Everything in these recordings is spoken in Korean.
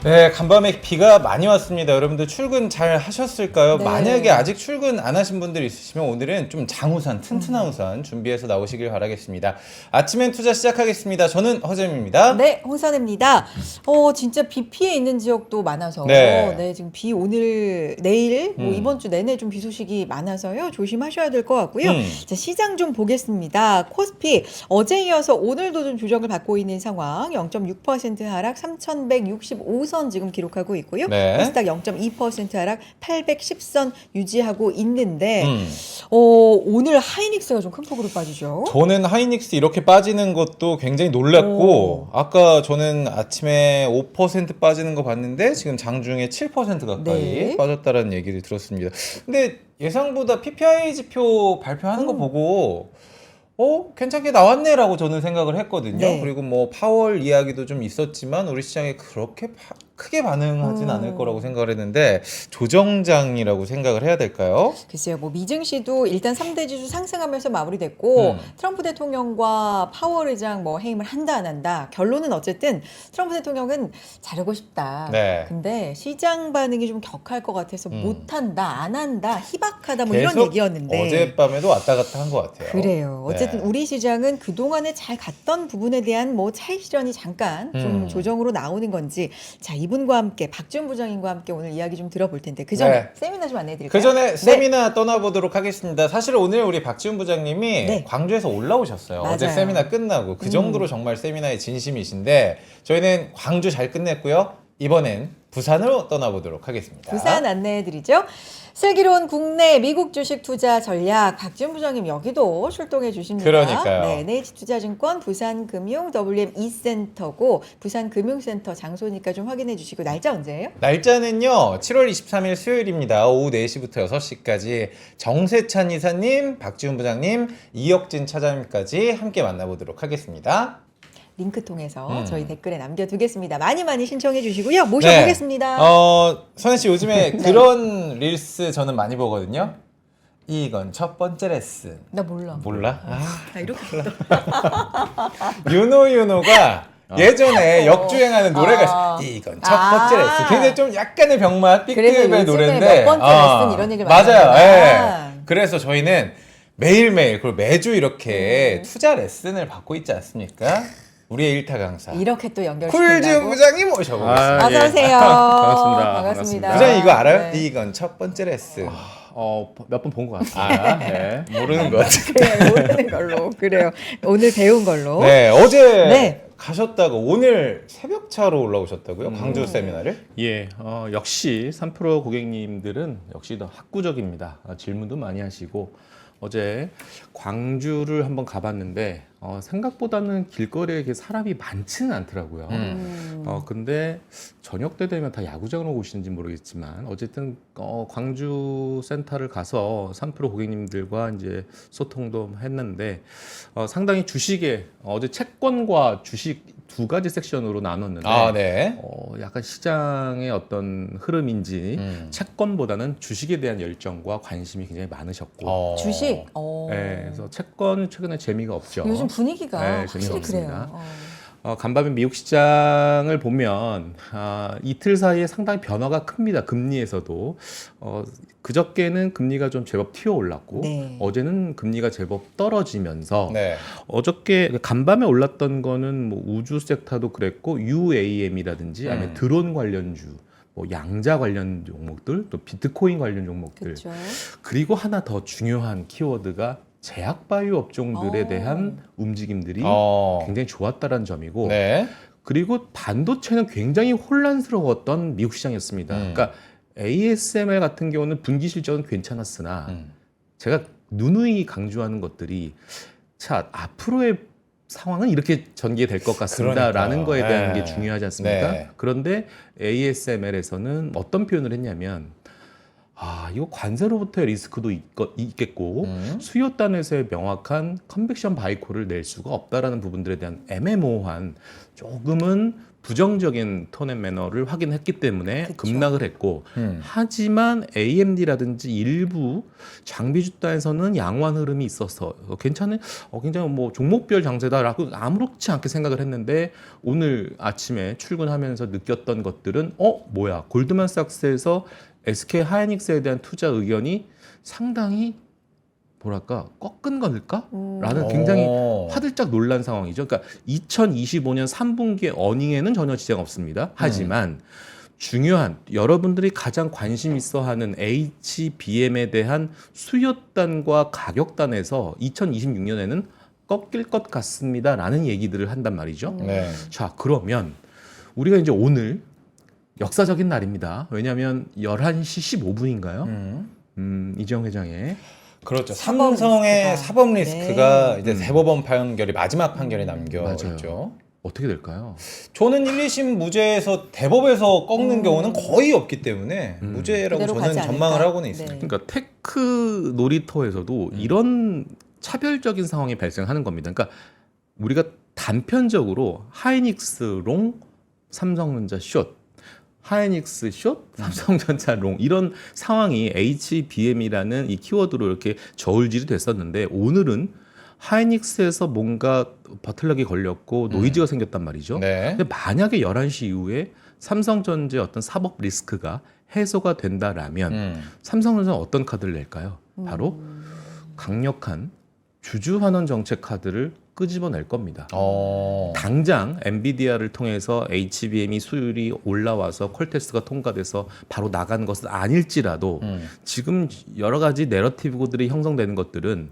네, 간밤에 비가 많이 왔습니다. 여러분들 출근 잘 하셨을까요? 네. 만약에 아직 출근 안 하신 분들 있으시면 오늘은 좀 장우산, 튼튼한 우산 준비해서 나오시길 바라겠습니다. 아침엔 투자 시작하겠습니다. 저는 허재입니다. 네, 홍선혜입니다. 진짜 비 피해 있는 지역도 많아서 네. 지금 비 오늘 내일 뭐 이번 주 내내 좀 비 소식이 많아서요. 조심하셔야 될 것 같고요. 자, 시장 좀 보겠습니다. 코스피 어제 이어서 오늘도 좀 조정을 받고 있는 상황. 0.6% 하락 3,165선 지금 기록하고 있고요. 네. 코스닥 0.2% 하락 810선 유지하고 있는데 오늘 하이닉스가 좀 큰 폭으로 빠지죠. 저는 하이닉스 이렇게 빠지는 것도 굉장히 놀랐고 아까 저는 아침에 5% 빠지는 거 봤는데 지금 장중에 7% 가까이 네. 빠졌다라는 얘기를 들었습니다. 근데 예상보다 PPI 지표 발표하는 거 보고 괜찮게 나왔네라고 저는 생각을 했거든요. 네. 그리고 뭐 파월 이야기도 좀 있었지만 우리 시장에 그렇게 크게 반응하진 않을 거라고 생각을 했는데 조정장이라고 생각을 해야 될까요? 글쎄요, 뭐 미증시도 일단 3대 지수 상승하면서 마무리됐고 트럼프 대통령과 파월 의장 뭐 해임을 한다 안 한다. 결론은 어쨌든 트럼프 대통령은 자르고 싶다. 네. 근데 시장 반응이 좀 격할 것 같아서 못 한다, 안 한다, 희박하다 뭐 이런 계속 얘기였는데. 어젯밤에도 왔다 갔다 한 것 같아요. 그래요. 어쨌든 네. 우리 시장은 그동안에 잘 갔던 부분에 대한 뭐 차익 실현이 잠깐 좀 조정으로 나오는 건지. 자, 이분과 함께 박지훈 부장님과 함께 오늘 이야기 좀 들어볼 텐데 그 전에 네. 세미나 좀 안내해 드릴까요? 그 전에 세미나 떠나보도록 하겠습니다. 사실 오늘 우리 박지훈 부장님이 네. 광주에서 올라오셨어요. 맞아요. 어제 세미나 끝나고 그 정도로 정말 세미나에 진심이신데 저희는 광주 잘 끝냈고요. 이번엔 부산으로 떠나보도록 하겠습니다. 부산 안내해 드리죠. 슬기로운 국내 미국 주식 투자 전략 박지훈 부장님 여기도 출동해 주십니다. 그러니까요. 네, NH투자증권 부산금융 WM E센터고 부산금융센터 장소니까 좀 확인해 주시고 날짜 언제예요? 날짜는요 7월 23일 수요일입니다. 오후 4시부터 6시까지 정세찬 이사님, 박지훈 부장님, 이혁진 차장님까지 함께 만나보도록 하겠습니다. 링크 통해서 저희 댓글에 남겨두겠습니다. 많이 신청해 주시고요. 네. 모셔보겠습니다. 선혜 씨 요즘에 그런 릴스 저는 많이 보거든요. 이건 첫 번째 레슨. 나 몰라. 몰라? 나 이렇게 윤호가 예전에 역주행하는 노래가 있어요. 이건 첫 번째 레슨. 굉장히 좀 약간의 병맛 그래서 B급의 요즘에 노래인데 몇 번째 레슨 이런 얘기를 많이 맞아요. 하는구나. 예. 그래서 저희는 매일매일 그리고 매주 이렇게 투자 레슨을 받고 있지 않습니까? 우리의 일타 강사 이렇게 또 연결 쿨지훈 시킨다고. 부장님 모셔보겠습니다. 어서 예. 오세요. 반갑습니다. 반갑습니다. 부장님 이거 알아요? 네. 이건 첫 번째 레슨. 몇 번 본 것 같습니다. 네. 모르는 것 같아요. 그래, 모르는 걸로. 그래요. 오늘 배운 걸로. 네, 어제 네. 가셨다가 오늘 새벽차로 올라오셨다고요? 광주 세미나를? 예, 역시 3프로 고객님들은 역시 더 학구적입니다. 질문도 많이 하시고 어제 광주를 한번 가봤는데 생각보다는 길거리에 이렇게 사람이 많지는 않더라고요. 근데 저녁 때 되면 다 야구장으로 오시는지 모르겠지만 어쨌든 광주 센터를 가서 3프로 고객님들과 이제 소통도 했는데 상당히 주식에 어제 채권과 주식 두 가지 섹션으로 나눴는데 네. 약간 시장의 어떤 흐름인지 채권보다는 주식에 대한 열정과 관심이 굉장히 많으셨고 주식. 네, 그래서 채권은 최근에 재미가 없죠. 요즘 분위기가 네, 확실히 재미가 없습니다. 그래요. 간밤에 미국 시장을 보면 이틀 사이에 상당히 변화가 큽니다. 금리에서도 그저께는 금리가 좀 제법 튀어 올랐고 네. 어제는 금리가 제법 떨어지면서 네. 어저께 간밤에 올랐던 거는 뭐 우주 섹터도 그랬고 UAM이라든지 아니면 드론 관련주, 뭐 양자 관련 종목들, 또 비트코인 관련 종목들, 그렇죠. 그리고 하나 더 중요한 키워드가 제약바이오 업종들에 대한 움직임들이 굉장히 좋았다는 점이고 네. 그리고 반도체는 굉장히 혼란스러웠던 미국 시장이었습니다. 그러니까 ASML 같은 경우는 분기 실적은 괜찮았으나 제가 누누이 강조하는 것들이 자 앞으로의 상황은 이렇게 전개될 것 같습니다라는 거에 대한 게 중요하지 않습니까? 네. 그런데 ASML에서는 어떤 표현을 했냐면 이거 관세로부터의 리스크도 있겠고 수요단에서의 명확한 컨벡션 바이콜을 낼 수가 없다라는 부분들에 대한 애매모호한 조금은 부정적인 톤 앤 매너를 확인했기 때문에 그쵸. 급락을 했고 음. 하지만 AMD라든지 일부 장비 주단에서는 양호한 흐름이 있어서 괜찮은 굉장히 뭐 종목별 장세다라고 아무렇지 않게 생각을 했는데 오늘 아침에 출근하면서 느꼈던 것들은 뭐야 골드만삭스에서 SK 하이닉스에 대한 투자 의견이 상당히 뭐랄까 꺾은 걸까? 라는 굉장히 화들짝 놀란 상황이죠. 그러니까 2025년 3분기 어닝에는 전혀 지장 없습니다. 하지만 중요한 여러분들이 가장 관심 있어 하는 HBM에 대한 수요단과 가격단에서 2026년에는 꺾일 것 같습니다라는 얘기들을 한단 말이죠. 네. 자, 그러면 우리가 이제 오늘 역사적인 날입니다. 왜냐하면 11시 15분인가요? 이재용 회장의 그렇죠. 사법 삼성의 리스크가. 사법 리스크가 네. 이제 대법원 판결이 마지막 판결이 남겨 맞아요. 있죠. 어떻게 될까요? 저는 1, 2심 무죄에서 대법에서 꺾는 경우는 거의 없기 때문에 무죄라고 그대로 저는 가지 전망을 않을까? 하고는 있습니다. 네. 그러니까 테크 놀이터에서도 이런 차별적인 상황이 발생하는 겁니다. 그러니까 우리가 단편적으로 하이닉스 롱, 삼성전자 숏, 하이닉스 숏, 삼성전자 롱 이런 상황이 HBM이라는 이 키워드로 이렇게 저울질이 됐었는데 오늘은 하이닉스에서 뭔가 버틀락이 걸렸고 노이즈가 생겼단 말이죠. 네. 근데 만약에 11시 이후에 삼성전자의 어떤 사법 리스크가 해소가 된다라면 삼성전자는 어떤 카드를 낼까요? 바로 강력한 주주환원 정책 카드를 끄집어낼 겁니다. 당장 엔비디아를 통해서 HBM이 수율이 올라와서 퀄테스트가 통과돼서 바로 나가는 것은 아닐지라도 지금 여러 가지 내러티브들이 형성되는 것들은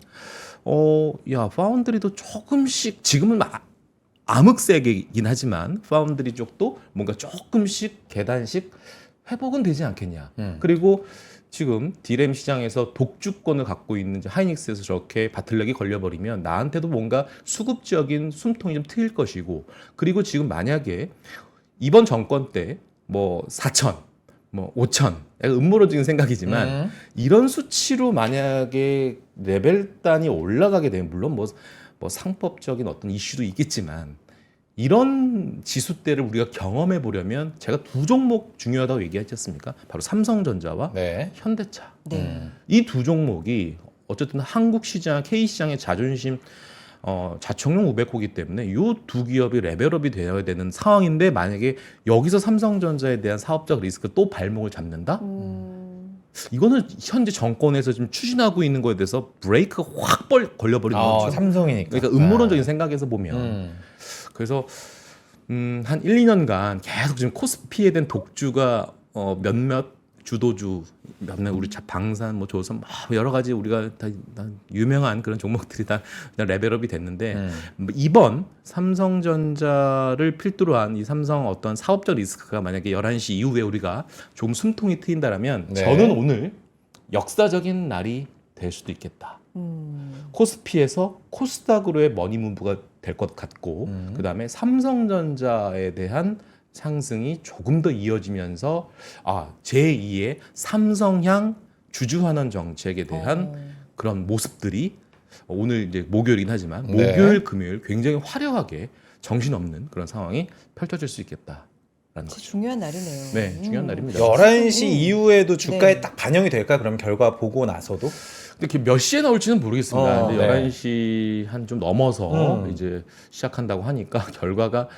파운드리도 조금씩 지금은 암흑세계이긴 하지만 파운드리 쪽도 뭔가 조금씩 계단식 회복은 되지 않겠냐. 그리고 지금 디램 시장에서 독주권을 갖고 있는 하이닉스에서 저렇게 바틀렉이 걸려버리면 나한테도 뭔가 수급적인 숨통이 좀 트일 것이고 그리고 지금 만약에 이번 정권 때 뭐 4천, 뭐 5천 약간 음모론적인 생각이지만 이런 수치로 만약에 레벨단이 올라가게 되면 물론 뭐 상법적인 어떤 이슈도 있겠지만 이런 지수대를 우리가 경험해 보려면 제가 두 종목 중요하다고 얘기하지 않습니까? 바로 삼성전자와 네. 현대차. 네. 이 두 종목이 어쨌든 한국 시장, K 시장의 자존심, 자총용 우백호기 때문에 이 두 기업이 레벨업이 되어야 되는 상황인데 만약에 여기서 삼성전자에 대한 사업적 리스크 또 발목을 잡는다? 이거는 현재 정권에서 지금 추진하고 있는 거에 대해서 브레이크가 확 걸려버리는 거죠. 삼성이니까. 그러니까 음모론적인 생각에서 보면 그래서 한 1, 2년간 계속 지금 코스피에 대한 독주가 몇몇 주도주 몇몇 우리 방산 뭐 조선 여러 가지 우리가 다 유명한 그런 종목들이 다 레벨업이 됐는데 이번 삼성전자를 필두로 한 이 삼성 어떤 사업적 리스크가 만약에 11시 이후에 우리가 조금 숨통이 트인다라면 네. 저는 오늘 역사적인 날이 될 수도 있겠다. 코스피에서 코스닥으로의 머니무브가 될 것 같고 그 다음에 삼성전자에 대한 상승이 조금 더 이어지면서 제2의 삼성향 주주환원 정책에 대한 그런 모습들이 오늘 이제 목요일이긴 하지만 네. 목요일 금요일 굉장히 화려하게 정신없는 그런 상황이 펼쳐질 수 있겠다라는 진짜 거죠. 중요한 날이네요. 네, 중요한 날입니다. 11시 이후에도 주가에 네. 딱 반영이 될까? 그럼 결과 보고 나서도? 근데 그게 몇 시에 나올지는 모르겠습니다. 근데 네. 11시 한 좀 넘어서 이제 시작한다고 하니까 결과가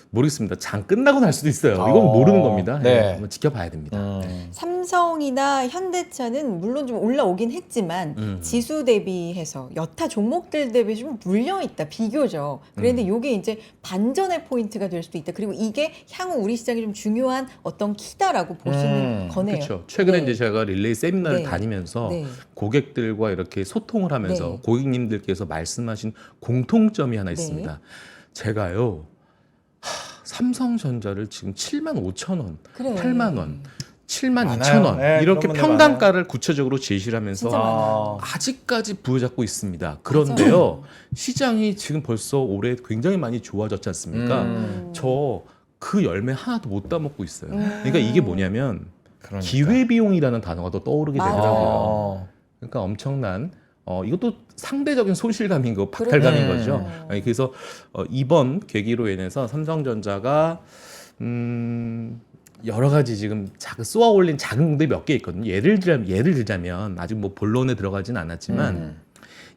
모르겠습니다. 장 끝나고 날 수도 있어요. 이건 모르는 겁니다. 네. 네, 한번 지켜봐야 됩니다. 삼성이나 현대차는 물론 좀 올라오긴 했지만 지수 대비해서 여타 종목들 대비 좀 물려 있다 비교적. 그런데 이게 이제 반전의 포인트가 될 수도 있다. 그리고 이게 향후 우리 시장에 좀 중요한 어떤 키다라고 보시는 거네요. 그렇죠. 최근에 네. 이제 제가 릴레이 세미나를 네. 다니면서 네. 고객들과 이렇게 소통을 하면서 네. 고객님들께서 말씀하신 공통점이 하나 있습니다. 제가요. 삼성전자를 지금 75,000원, 그래. 8만 원, 72,000원 많아요. 네, 이렇게 그런 분들 평단가를 구체적으로 제시를 하면서 진짜 많아요. 아직까지 부여잡고 있습니다. 그런데요, 시장이 지금 벌써 올해 굉장히 많이 좋아졌지 않습니까? 저 그 열매 하나도 못 따먹고 있어요. 그러니까 이게 뭐냐면 그러니까. 기회비용이라는 단어가 또 떠오르게 맞아요. 되더라고요. 그러니까 엄청난 이것도 상대적인 손실감인 거, 박탈감인 그러네. 거죠. 아니, 그래서 이번 계기로 인해서 삼성전자가 여러 가지 지금 쏘아 올린 작은 공들이 몇 개 있거든요. 예를 들자면 아직 뭐 본론에 들어가진 않았지만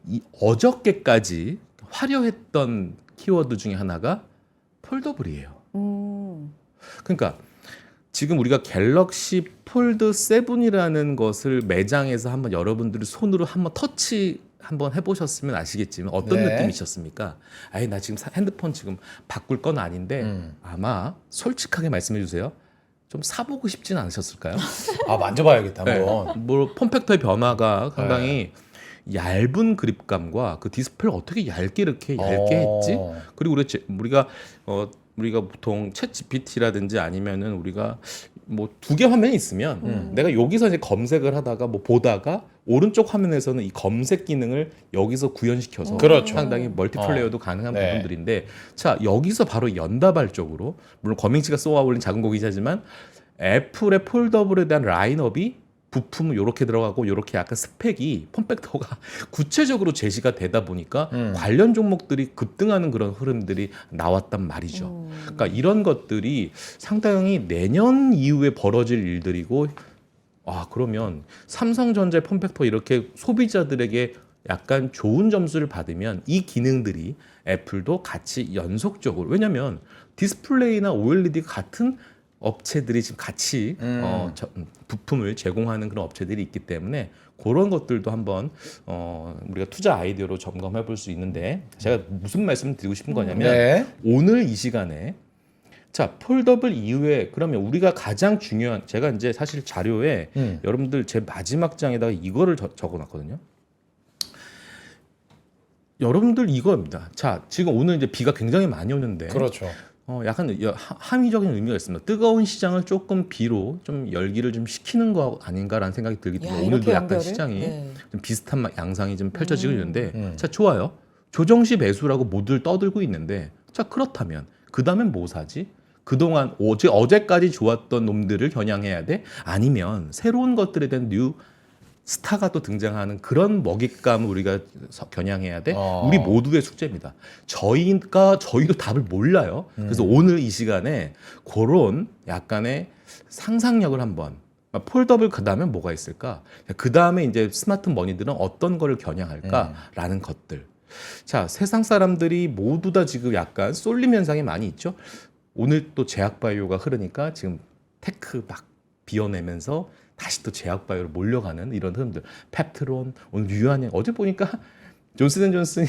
이 어저께까지 화려했던 키워드 중에 하나가 폴더블이에요. 그러니까 지금 우리가 갤럭시 폴드 7이라는 것을 매장에서 한번 여러분들이 손으로 한번 터치 한번 해보셨으면 아시겠지만 어떤 네. 느낌이셨습니까? 아니 나 지금 핸드폰 지금 바꿀 건 아닌데 아마 솔직하게 말씀해 주세요. 좀 사보고 싶진 않으셨을까요? 아, 만져봐야겠다 네. 한번. 뭐 폼팩터의 변화가 상당히 얇은 그립감과 그 디스플레이를 어떻게 얇게 이렇게 얇게 했지? 그리고 우리가 보통 챗 GPT라든지 아니면은 우리가 뭐 2개 화면이 있으면 내가 여기서 이제 검색을 하다가 뭐 보다가 오른쪽 화면에서는 이 검색 기능을 여기서 구현시켜서 그렇죠. 상당히 멀티플레이어도 가능한 네. 부분들인데 자 여기서 바로 연다발적으로 물론 거밍치가 쏘아 올린 작은 곡이지만 애플의 폴더블에 대한 라인업이 부품은 이렇게 들어가고 이렇게 약간 스펙이 폼팩터가 구체적으로 제시가 되다 보니까 관련 종목들이 급등하는 그런 흐름들이 나왔단 말이죠. 그러니까 이런 것들이 상당히 내년 이후에 벌어질 일들이고 그러면 삼성전자의 폼팩터 이렇게 소비자들에게 약간 좋은 점수를 받으면 이 기능들이 애플도 같이 연속적으로 왜냐하면 디스플레이나 OLED 같은 업체들이 지금 같이 부품을 제공하는 그런 업체들이 있기 때문에 그런 것들도 한번 우리가 투자 아이디어로 점검해 볼 수 있는데 제가 무슨 말씀을 드리고 싶은 거냐면 네. 오늘 이 시간에 자 폴더블 이후에 그러면 우리가 가장 중요한 제가 이제 사실 자료에 여러분들 제 마지막 장에다가 이거를 적어놨거든요. 여러분들 이거입니다. 자 지금 오늘 이제 비가 굉장히 많이 오는데 그렇죠. 약간 함의적인 의미가 있습니다. 뜨거운 시장을 조금 비로 좀 열기를 좀 식히는 거 아닌가라는 생각이 들기 때문에 오늘도 약간 시장이 좀 비슷한 양상이 좀 펼쳐지고 있는데 자 좋아요. 조정시 매수라고 모두를 떠들고 있는데 자 그렇다면 그 다음엔 뭐 사지? 그동안 어제까지 좋았던 놈들을 겨냥해야 돼? 아니면 새로운 것들에 대한 뉴 스타가 또 등장하는 그런 먹잇감을 우리가 겨냥해야 돼. 우리 모두의 숙제입니다. 저희도 답을 몰라요. 그래서 오늘 이 시간에 그런 약간의 상상력을 한번 폴더블 그 다음에 뭐가 있을까? 그 다음에 이제 스마트 머니들은 어떤 거를 겨냥할까라는 것들. 자, 세상 사람들이 모두 다 지금 약간 쏠림 현상이 많이 있죠. 오늘 또 제약바이오가 흐르니까 지금 테크 막 비워내면서 다시 또 제약바이오로 몰려가는 이런 흐름들. 펩트론, 오늘 유한양 어제 보니까 존슨앤존슨이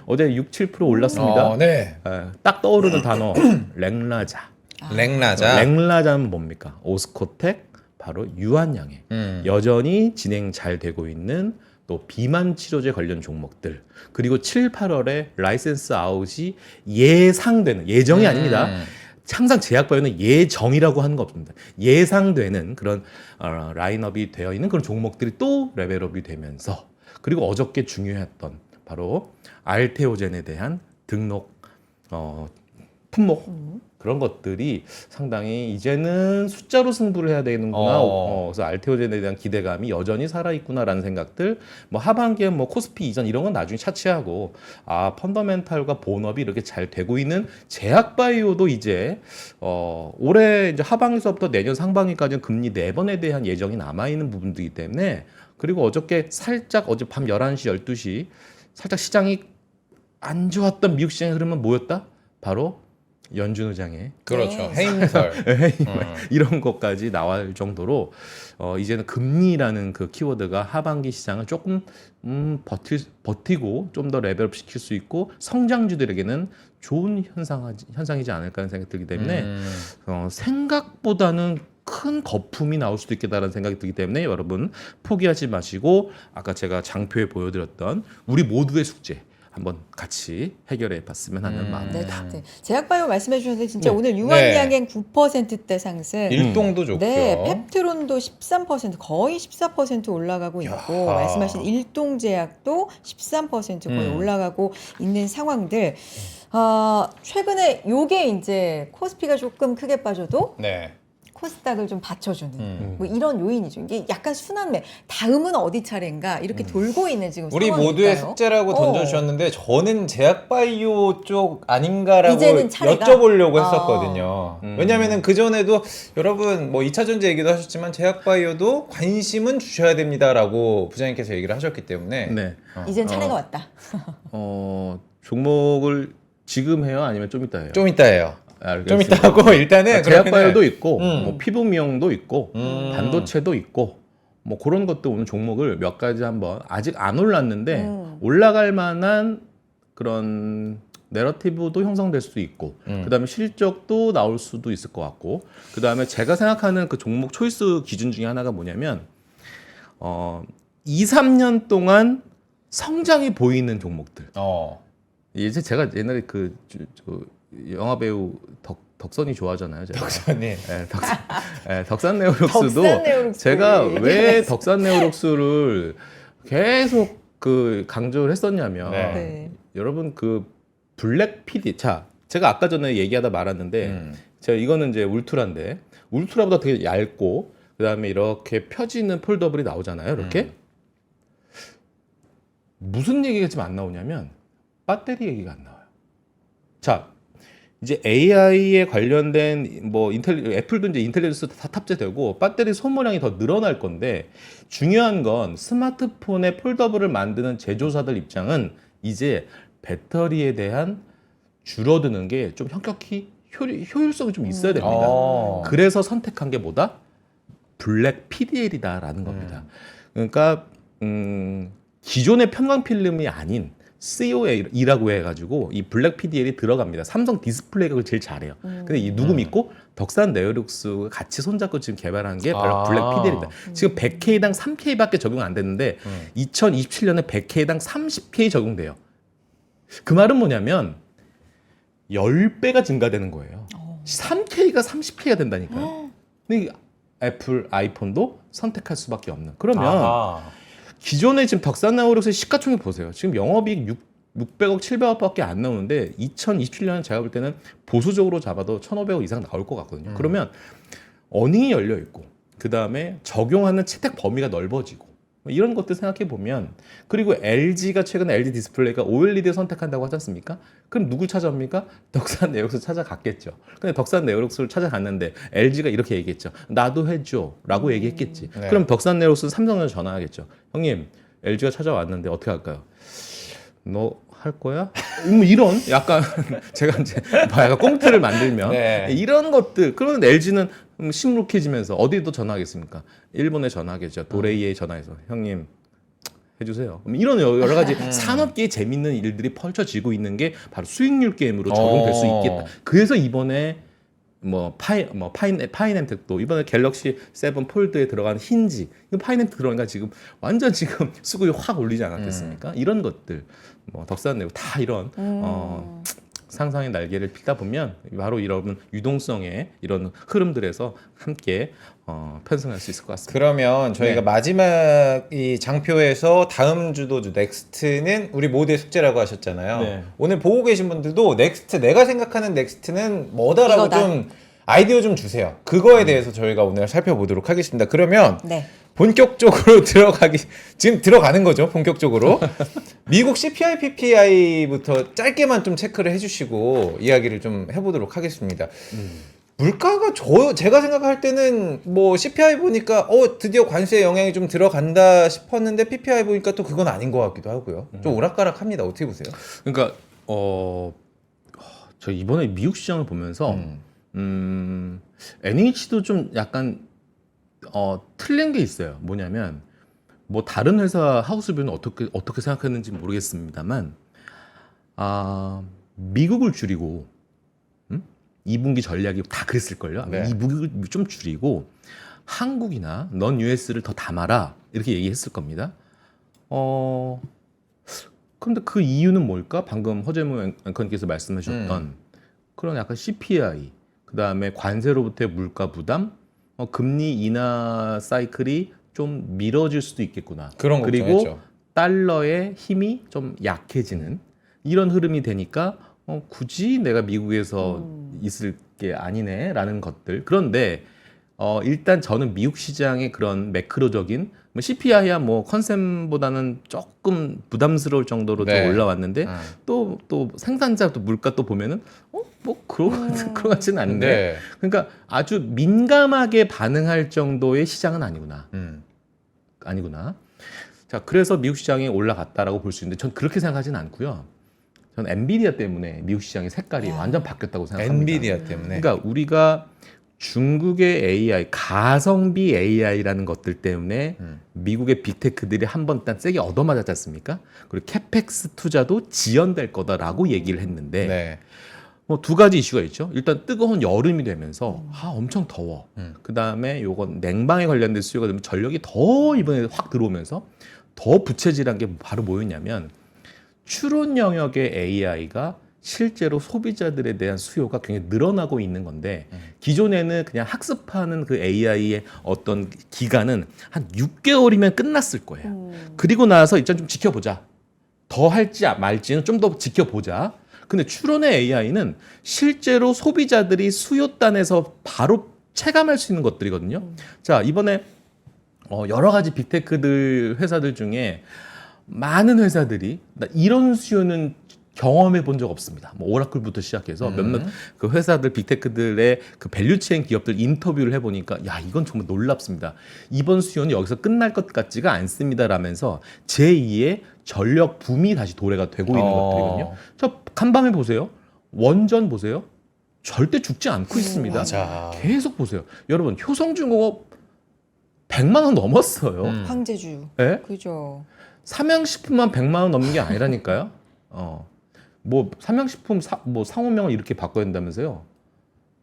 어제 6, 7% 올랐습니다. 네. 딱 떠오르는 단어 랭라자. 랭라자. 랭라자는 뭡니까? 오스코텍 바로 유한양의 여전히 진행 잘 되고 있는 또 비만 치료제 관련 종목들 그리고 7, 8월에 라이센스 아웃이 예상되는 예정이 아닙니다. 항상 제약바이오는 예정이라고 하는 거 없습니다. 예상되는 그런 라인업이 되어 있는 그런 종목들이 또 레벨업이 되면서 그리고 어저께 중요했던 바로 알테오젠에 대한 등록 품목 그런 것들이 상당히 이제는 숫자로 승부를 해야 되는구나. 그래서 알테오젠에 대한 기대감이 여전히 살아있구나라는 생각들. 뭐 하반기에 뭐 코스피 이전 이런 건 나중에 차치하고 펀더멘탈과 본업이 이렇게 잘 되고 있는 제약바이오도 이제 올해 이제 하반기서부터 내년 상반기까지는 금리 4번에 대한 예정이 남아 있는 부분들이기 때문에 그리고 어저께 살짝 어제 밤 11시 12시 살짝 시장이 안 좋았던 미국 시장의 흐름은 뭐였다? 바로 연준 의장의 그렇죠. 해임설. 이런 것까지 나올 정도로 이제는 금리라는 그 키워드가 하반기 시장을 조금 버티고 좀 더 레벨업 시킬 수 있고 성장주들에게는 좋은 현상이지 않을까 하는 생각이 들기 때문에 생각보다는 큰 거품이 나올 수도 있겠다라는 생각이 들기 때문에 여러분 포기하지 마시고 아까 제가 장표에 보여드렸던 우리 모두의 숙제 한번 같이 해결해 봤으면 하는 마음입니다. 네. 제약바이오 말씀해 주셨는데 진짜 네. 오늘 유한양행 9%대 상승. 일동도 좋고요. 네, 펩트론도 13% 거의 14% 올라가고 있고 야하. 말씀하신 일동제약도 13% 거의 올라가고 있는 상황들. 최근에 요게 이제 코스피가 조금 크게 빠져도 네. 코스닥을 좀 받쳐주는 뭐 이런 요인이죠. 이게 약간 순환매. 다음은 어디 차례인가 이렇게 돌고 있는 지금 우리 상황일까요? 모두의 숙제라고 던져주셨는데 저는 제약바이오 쪽 아닌가라고 이제는 차례가? 여쭤보려고 아. 했었거든요. 왜냐면은 그전에도 여러분 뭐 2차전지 얘기도 하셨지만 제약바이오도 관심은 주셔야 됩니다라고 부장님께서 얘기를 하셨기 때문에 네. 이젠 차례가 왔다. 종목을 지금 해요? 아니면 좀 이따 해요? 좀 이따 해요. 좀 알겠습니다. 이따 하고 일단은 제약바이오도 그러면은- 있고 뭐 피부 미용도 있고 반도체도 있고 뭐 그런 것도 오늘 종목을 몇 가지 한번 아직 안 올랐는데 올라갈 만한 그런 내러티브도 형성될 수도 있고 그다음에 실적도 나올 수도 있을 것 같고 그다음에 제가 생각하는 그 종목 초이스 기준 중에 하나가 뭐냐면 2, 3년 동안 성장이 보이는 종목들. 이제 제가 옛날에 저 영화 배우 덕선이 좋아하잖아요. 제가. 덕선이. 네, 덕산 네오록스도 덕산 네오록스. 제가 왜 덕산 네오록스를 계속 강조를 했었냐면 네. 네. 여러분 블랙 PD 제가 아까 전에 얘기하다 말았는데 제가 이거는 이제 울트라인데 울트라보다 되게 얇고 그다음에 이렇게 펴지는 폴더블이 나오잖아요. 이렇게 무슨 얘기가 지금 안 나오냐면 배터리 얘기가 안 나와요. 자, 이제 AI에 관련된 애플도 이제 인텔리전스 다 탑재되고 배터리 소모량이 더 늘어날 건데 중요한 건 스마트폰의 폴더블을 만드는 제조사들 입장은 이제 배터리에 대한 줄어드는 게 좀 현격히 효율성이 좀 있어야 됩니다. 그래서 선택한 게 뭐다? 블랙 PDL이다라는 겁니다. 그러니까 기존의 편광 필름이 아닌 COA라고 해가지고 이 블랙 PDL이 들어갑니다. 삼성 디스플레이가 그걸 제일 잘해요. 근데 이 누구 믿고 덕산 네오룩스가 같이 손잡고 지금 개발한 게 바로 블랙 PDL이다. 지금 100K당 3K밖에 적용 안 됐는데 2027년에 100K당 30K 적용돼요. 그 말은 뭐냐면 10배가 증가되는 거예요. 3K가 30K가 된다니까요. 근데 애플 아이폰도 선택할 수밖에 없는. 그러면 기존에 지금 덕산 네오룩스의 시가총액 보세요. 지금 영업이익 600억, 700억밖에 안 나오는데 2027년에 제가 볼 때는 보수적으로 잡아도 1,500억 이상 나올 것 같거든요. 그러면 어닝이 열려 있고 그 다음에 적용하는 채택 범위가 넓어지고 이런 것들 생각해 보면 그리고 LG가 최근에 LG 디스플레이가 OLED 선택한다고 하지 않습니까? 그럼 누구 찾아옵니까? 덕산 네오룩스 찾아갔겠죠. 근데 덕산 네오룩스를 찾아갔는데 LG가 이렇게 얘기했죠. 나도 해줘 라고 얘기했겠지. 네. 그럼 덕산 네오룩스는 삼성전자 전화하겠죠. 형님 LG가 찾아왔는데 어떻게 할까요? 너 할 거야? 뭐 이런 약간 제가 이제 약간 꽁트를 만들면 네. 이런 것들 그러면 LG는 심록해지면서 어디도 전화하겠습니까? 일본에 전화하겠죠. 도레이에 전화해서 형님 해주세요. 이런 여러 가지 산업계에 재밌는 일들이 펼쳐지고 있는 게 바로 수익률 게임으로 적용될 수 있겠다. 그래서 이번에 파이넴텍도 이번에 갤럭시 7 폴드에 들어간 힌지 파이넴텍 들어가니까 지금 완전 지금 수급이 확 올리지 않았겠습니까? 이런 것들 덕산 내고 다 이런 상상의 날개를 펴다 보면 바로 이런 유동성의 이런 흐름들에서 함께 편성할 수 있을 것 같습니다. 그러면 저희가 네. 마지막 이 장표에서 다음 주도 넥스트는 우리 모두의 숙제라고 하셨잖아요. 네. 오늘 보고 계신 분들도 넥스트 내가 생각하는 넥스트는 뭐다라고 이거다. 좀 아이디어 좀 주세요. 그거에 대해서 저희가 오늘 살펴보도록 하겠습니다. 그러면 네. 본격적으로 지금 들어가는 거죠. 본격적으로. 미국 CPI, PPI부터 짧게만 좀 체크를 해주시고 이야기를 좀 해보도록 하겠습니다. 물가가 제가 생각할 때는 뭐 CPI 보니까 드디어 관세 영향이 좀 들어간다 싶었는데 PPI 보니까 또 그건 아닌 것 같기도 하고요. 좀 오락가락합니다. 어떻게 보세요? 그러니까 저 이번에 미국 시장을 보면서 NH도 좀 약간 틀린 게 있어요. 뭐냐면 뭐 다른 회사 하우스뷰는 어떻게 생각했는지 모르겠습니다만 미국을 줄이고 2분기 전략이 다 그랬을걸요. 네. 2분기를 좀 줄이고 한국이나 넌 US를 더 담아라 이렇게 얘기했을 겁니다. 그런데 그 이유는 뭘까? 방금 허재무 앵커님께서 말씀해 주셨던 그런 약간 CPI 그 다음에 관세로부터의 물가 부담 금리 인하 사이클이 좀 미뤄질 수도 있겠구나. 그런 그리고 걱정했죠. 달러의 힘이 좀 약해지는 이런 흐름이 되니까 굳이 내가 미국에서 있을 게 아니네라는 것들. 그런데 일단 저는 미국 시장의 그런 매크로적인 뭐 CPI야 뭐 컨센보다는 조금 부담스러울 정도로 네. 또 올라왔는데 또 생산자 또 물가 또 보면은 뭐 그런 것 같지는 않은데 네. 그러니까 아주 민감하게 반응할 정도의 시장은 아니구나. 아니구나. 자, 그래서 미국 시장이 올라갔다라고 볼 수 있는데 전 그렇게 생각하지는 않고요. 전 엔비디아 때문에 미국 시장의 색깔이 야. 완전 바뀌었다고 생각합니다. 엔비디아 때문에. 그러니까 우리가 중국의 AI, 가성비 AI라는 것들 때문에 미국의 빅테크들이 한번 일단 세게 얻어맞았지 않습니까? 그리고 캐펙스 투자도 지연될 거다라고 얘기를 했는데 네. 뭐 두 가지 이슈가 있죠. 일단 뜨거운 여름이 되면서 엄청 더워. 그 다음에 요건 냉방에 관련된 수요가 되면 전력이 더 이번에 확 들어오면서 더 부채질한 게 바로 뭐였냐면 추론 영역의 AI가 실제로 소비자들에 대한 수요가 굉장히 늘어나고 있는 건데 기존에는 그냥 학습하는 그 AI의 어떤 기간은 한 6개월이면 끝났을 거예요. 그리고 나서 일단 좀 지켜보자. 더 할지 말지는 좀 더 지켜보자. 근데 추론의 AI는 실제로 소비자들이 수요단에서 바로 체감할 수 있는 것들이거든요. 자, 이번에 여러 가지 빅테크들 회사들 중에 많은 회사들이 나 이런 수요는 경험해 본 적 없습니다. 뭐 오라클부터 시작해서 몇몇 그 회사들 빅테크들의 그 밸류체인 기업들 인터뷰를 해보니까 야 이건 정말 놀랍습니다. 이번 수요는 여기서 끝날 것 같지가 않습니다라면서 제2의 전력 붐이 다시 도래가 되고 있는 것들이거든요. 저 간밤에 보세요. 원전 보세요. 절대 죽지 않고 있습니다. 맞아. 계속 보세요. 여러분 효성중공업 100만 원 넘었어요. 황제주. 네? 그죠. 삼양식품만 100만 원 넘는 게 아니라니까요. 뭐 삼양식품 뭐 상호명을 이렇게 바꿔야 된다면서요?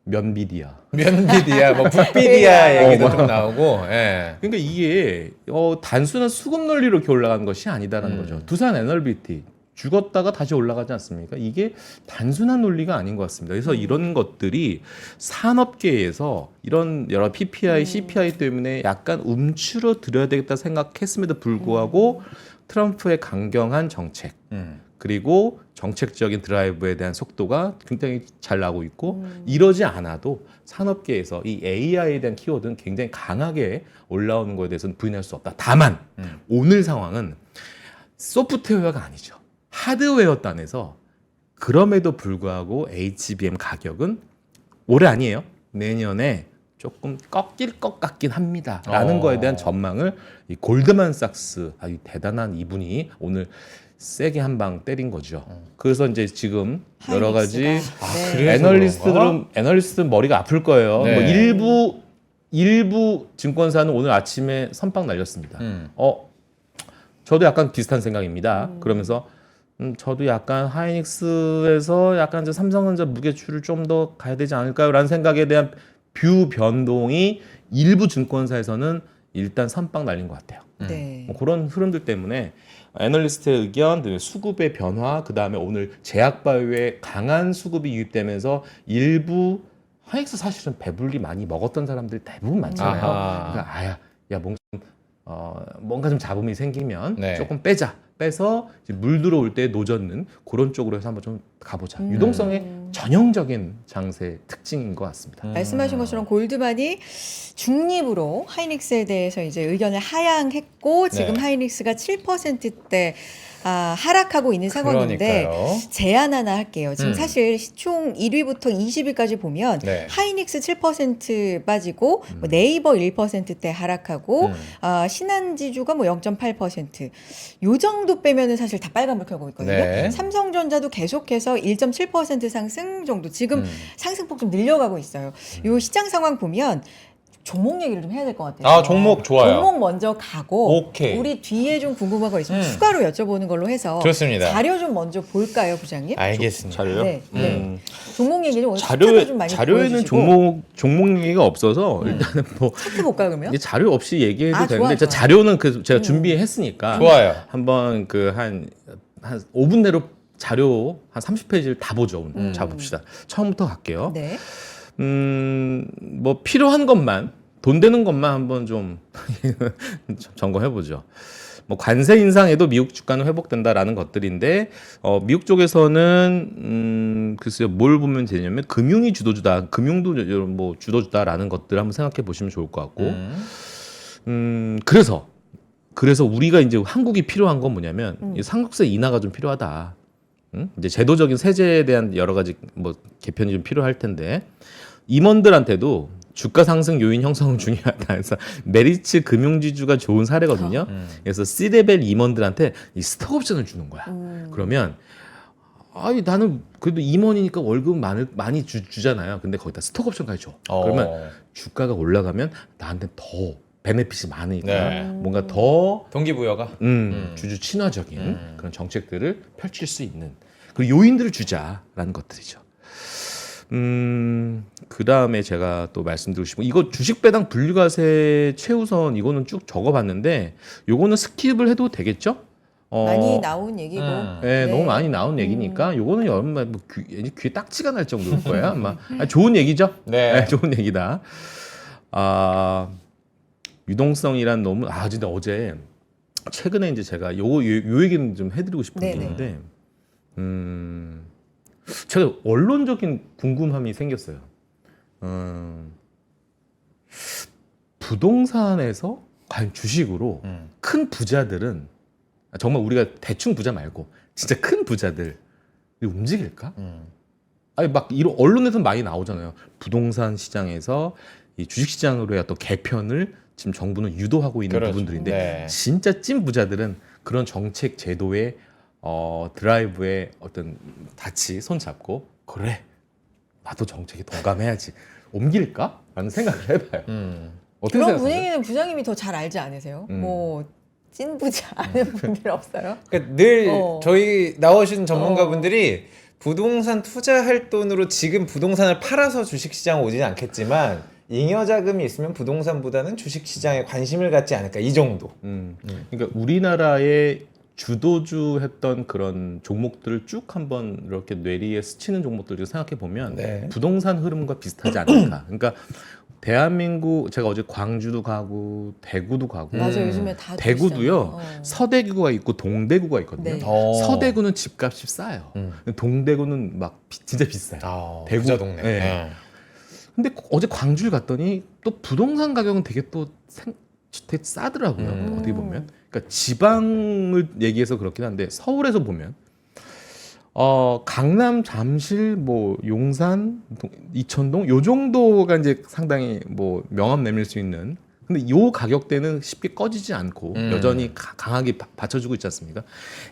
면비디아. 면비디아, 뭐 북비디아 네. 얘기도 좀 나오고. 예. 그러니까 이게 단순한 수급 논리로 이렇게 올라간 것이 아니다라는 거죠. 두산 에너비티 죽었다가 다시 올라가지 않습니까? 이게 단순한 논리가 아닌 것 같습니다. 그래서 이런 것들이 산업계에서 이런 여러 PPI, CPI 때문에 약간 움츠러들어야 되겠다 생각했음에도 불구하고 트럼프의 강경한 정책 그리고 정책적인 드라이브에 대한 속도가 굉장히 잘 나오고 있고 이러지 않아도 산업계에서 이 AI에 대한 키워드는 굉장히 강하게 올라오는 것에 대해서는 부인할 수 없다. 다만 오늘 상황은 소프트웨어가 아니죠. 하드웨어 단에서 그럼에도 불구하고 HBM 가격은 올해 아니에요. 내년에 조금 꺾일 것 같긴 합니다라는 거에 대한 전망을 이 골드만삭스 아주 대단한 이분이 오늘 세게 한 방 때린 거죠. 그래서 이제 지금 여러 가지 하이닉스가. 네. 그래서 애널리스트 머리가 아플 거예요. 네. 뭐 일부 증권사는 오늘 아침에 선빵 날렸습니다. 저도 약간 비슷한 생각입니다. 그러면서 저도 약간 하이닉스에서 약간 이제 삼성전자 무게추를 좀 더 가야 되지 않을까요라는 생각에 대한 뷰 변동이 일부 증권사에서는 일단 선빵 날린 것 같아요. 네. 뭐 그런 흐름들 때문에 애널리스트의 의견, 수급의 변화, 그 다음에 오늘 제약바이오에 강한 수급이 유입되면서 일부 하이닉스 사실은 배불리 많이 먹었던 사람들이 대부분 많잖아요. 아하. 그러니까 뭔가 좀 잡음이 생기면 네. 조금 빼서 이제 물 들어올 때 노젓는 그런 쪽으로 해서 한번 좀 가보자. 유동성의 전형적인 장세 특징인 것 같습니다. 말씀하신 것처럼 골드만이 중립으로 하이닉스에 대해서 이제 의견을 하향했고 지금 네. 하이닉스가 7%대 하락하고 있는 상황인데 그러니까요. 제안 하나 할게요. 지금 사실 시총 1위부터 20위까지 보면 네. 하이닉스 7% 빠지고 뭐 네이버 1%대 하락하고 신한지주가 뭐 0.8%. 요 정도 빼면은 사실 다 빨간불 켜고 있거든요. 네. 삼성전자도 계속해서 1.7% 상승 정도 지금 상승폭 좀 늘려가고 있어요. 요 시장 상황 보면 종목 얘기를 좀 해야 될 것 같아요. 아, 종목 좋아요. 종목 먼저 가고 오케이. 우리 뒤에 좀 궁금한 거 있으면 추가로 여쭤보는 걸로 해서 좋습니다. 자료 좀 먼저 볼까요, 부장님? 알겠습니다. 자료요? 네, 네. 종목 얘기는 오늘 차트도 좀 많이 자료에는 보여주시고. 종목 얘기가 없어서 일단은 뭐 차트 볼까요, 그러면? 이게 자료 없이 얘기해도 아, 되는데 좋아요. 자료는 제가 준비했으니까 좋아요. 한번 한 5분 내로 자료 한 30페이지를 다 보죠. 자 봅시다. 처음부터 갈게요. 네. 뭐 필요한 것만 돈 되는 것만 한번 좀 점검해 보죠. 뭐 관세 인상에도 미국 주가는 회복된다라는 것들인데 미국 쪽에서는 글쎄요 뭘 보면 되냐면 금융이 주도주다, 금융도 뭐 주도주다라는 것들 한번 생각해 보시면 좋을 것 같고 그래서 우리가 이제 한국이 필요한 건 뭐냐면 이 상속세 인하가 좀 필요하다. 이제 제도적인 세제에 대한 여러 가지 뭐 개편이 좀 필요할 텐데 임원들한테도 주가 상승 요인 형성은 중요하다. 그래서 메리츠 금융지주가 좋은 사례거든요. 그래서 C레벨 임원들한테 이 스톡옵션을 주는 거야. 그러면 아니 나는 그래도 임원이니까 월급 많이 주잖아요. 근데 거기다 스톡옵션까지 줘. 그러면 주가가 올라가면 나한테 더 베네핏이 많으니까 네. 뭔가 더 동기부여가. 주주 친화적인 그런 정책들을 펼칠 수 있는 그리고 요인들을 주자라는 것들이죠. 그 다음에 제가 또 말씀드리고 싶은 이거 주식 배당 분류과세 최우선 이거는 쭉 적어봤는데 요거는 스킵을 해도 되겠죠? 많이 나온 얘기고. 네, 너무 많이 나온 얘기니까 요거는 얼마 뭐 귀에 딱지가 날 정도일 거예요. 아마 좋은 얘기죠? 네. 좋은 얘기다. 유동성이란 너무 근데 어제 최근에 이제 제가 요 얘기는 좀 해드리고 싶은 게 네네. 있는데 제가 언론적인 궁금함이 생겼어요. 부동산에서 과연 주식으로 큰 부자들은 정말 우리가 대충 부자 말고 진짜 큰 부자들이 움직일까? 아니 막 이런 언론에서 많이 나오잖아요. 부동산 시장에서 이 주식 시장으로의 어떤 개편을 지금 정부는 유도하고 있는 그렇죠. 부분들인데 네. 진짜 찐 부자들은 그런 정책 제도의 드라이브에 어떤 같이 손 잡고 그래 나도 정책에 동감해야지 옮길까? 라는 생각을 해봐요. 어떻게 그런 생각하세요? 분위기는 부장님이 더 잘 알지 않으세요? 뭐 찐부자 아는 분들 없어요? 그러니까 늘 저희 나오신 어. 전문가분들이 부동산 투자할 돈으로 지금 부동산을 팔아서 주식시장 오지는 않겠지만 잉여자금이 있으면 부동산보다는 주식시장에 관심을 갖지 않을까 이 정도. 그러니까 우리나라의 주도주 했던 그런 종목들을 쭉 한번 이렇게 뇌리에 스치는 종목들을 생각해 보면 네. 부동산 흐름과 비슷하지 않을까. 그러니까 대한민국 제가 어제 광주도 가고 대구도 가고 맞아 요즘에 다 대구도요 그러시잖아요. 서대구가 있고 동대구가 있거든요. 네. 서대구는 집값이 싸요. 동대구는 막 진짜 비싸요. 대구. 부자 동네. 네. 네. 근데 어제 광주를 갔더니 또 부동산 가격은 되게 되게 싸더라고요. 어떻게 보면. 그러니까 지방을 얘기해서 그렇긴 한데 서울에서 보면 강남, 잠실, 뭐 용산, 이천동 요 정도가 이제 상당히 뭐 명함 내밀 수 있는. 근데 요 가격대는 쉽게 꺼지지 않고 여전히 강하게 받쳐주고 있지 않습니까?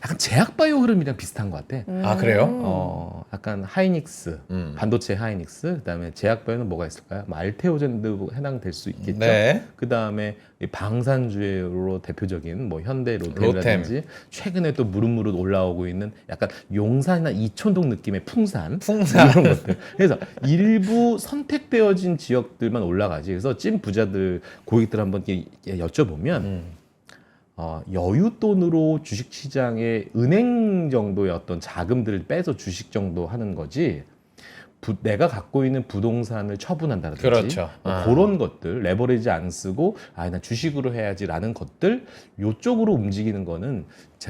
약간 제약바이오 흐름이랑 비슷한 것 같아. 아 그래요? 약간 하이닉스, 반도체 하이닉스, 그다음에 제약바이오는 뭐가 있을까요? 뭐 알테오젠도 해당될 수 있겠죠. 네. 그다음에 이 방산주로 대표적인 뭐 현대 로템이라든지 최근에 또 무릇무릇 올라오고 있는 약간 용산이나 이촌동 느낌의 풍산 이런 것들. 그래서 일부 선택되어진 지역들만 올라가지. 그래서 찐 부자들 고객들 한번 여쭤보면 여윳돈으로 주식시장에 은행 정도의 어떤 자금들을 빼서 주식 정도 하는 거지 내가 갖고 있는 부동산을 처분한다든지 그렇죠. 그런 것들 레버리지 안 쓰고 나 주식으로 해야지라는 것들 요쪽으로 움직이는 거는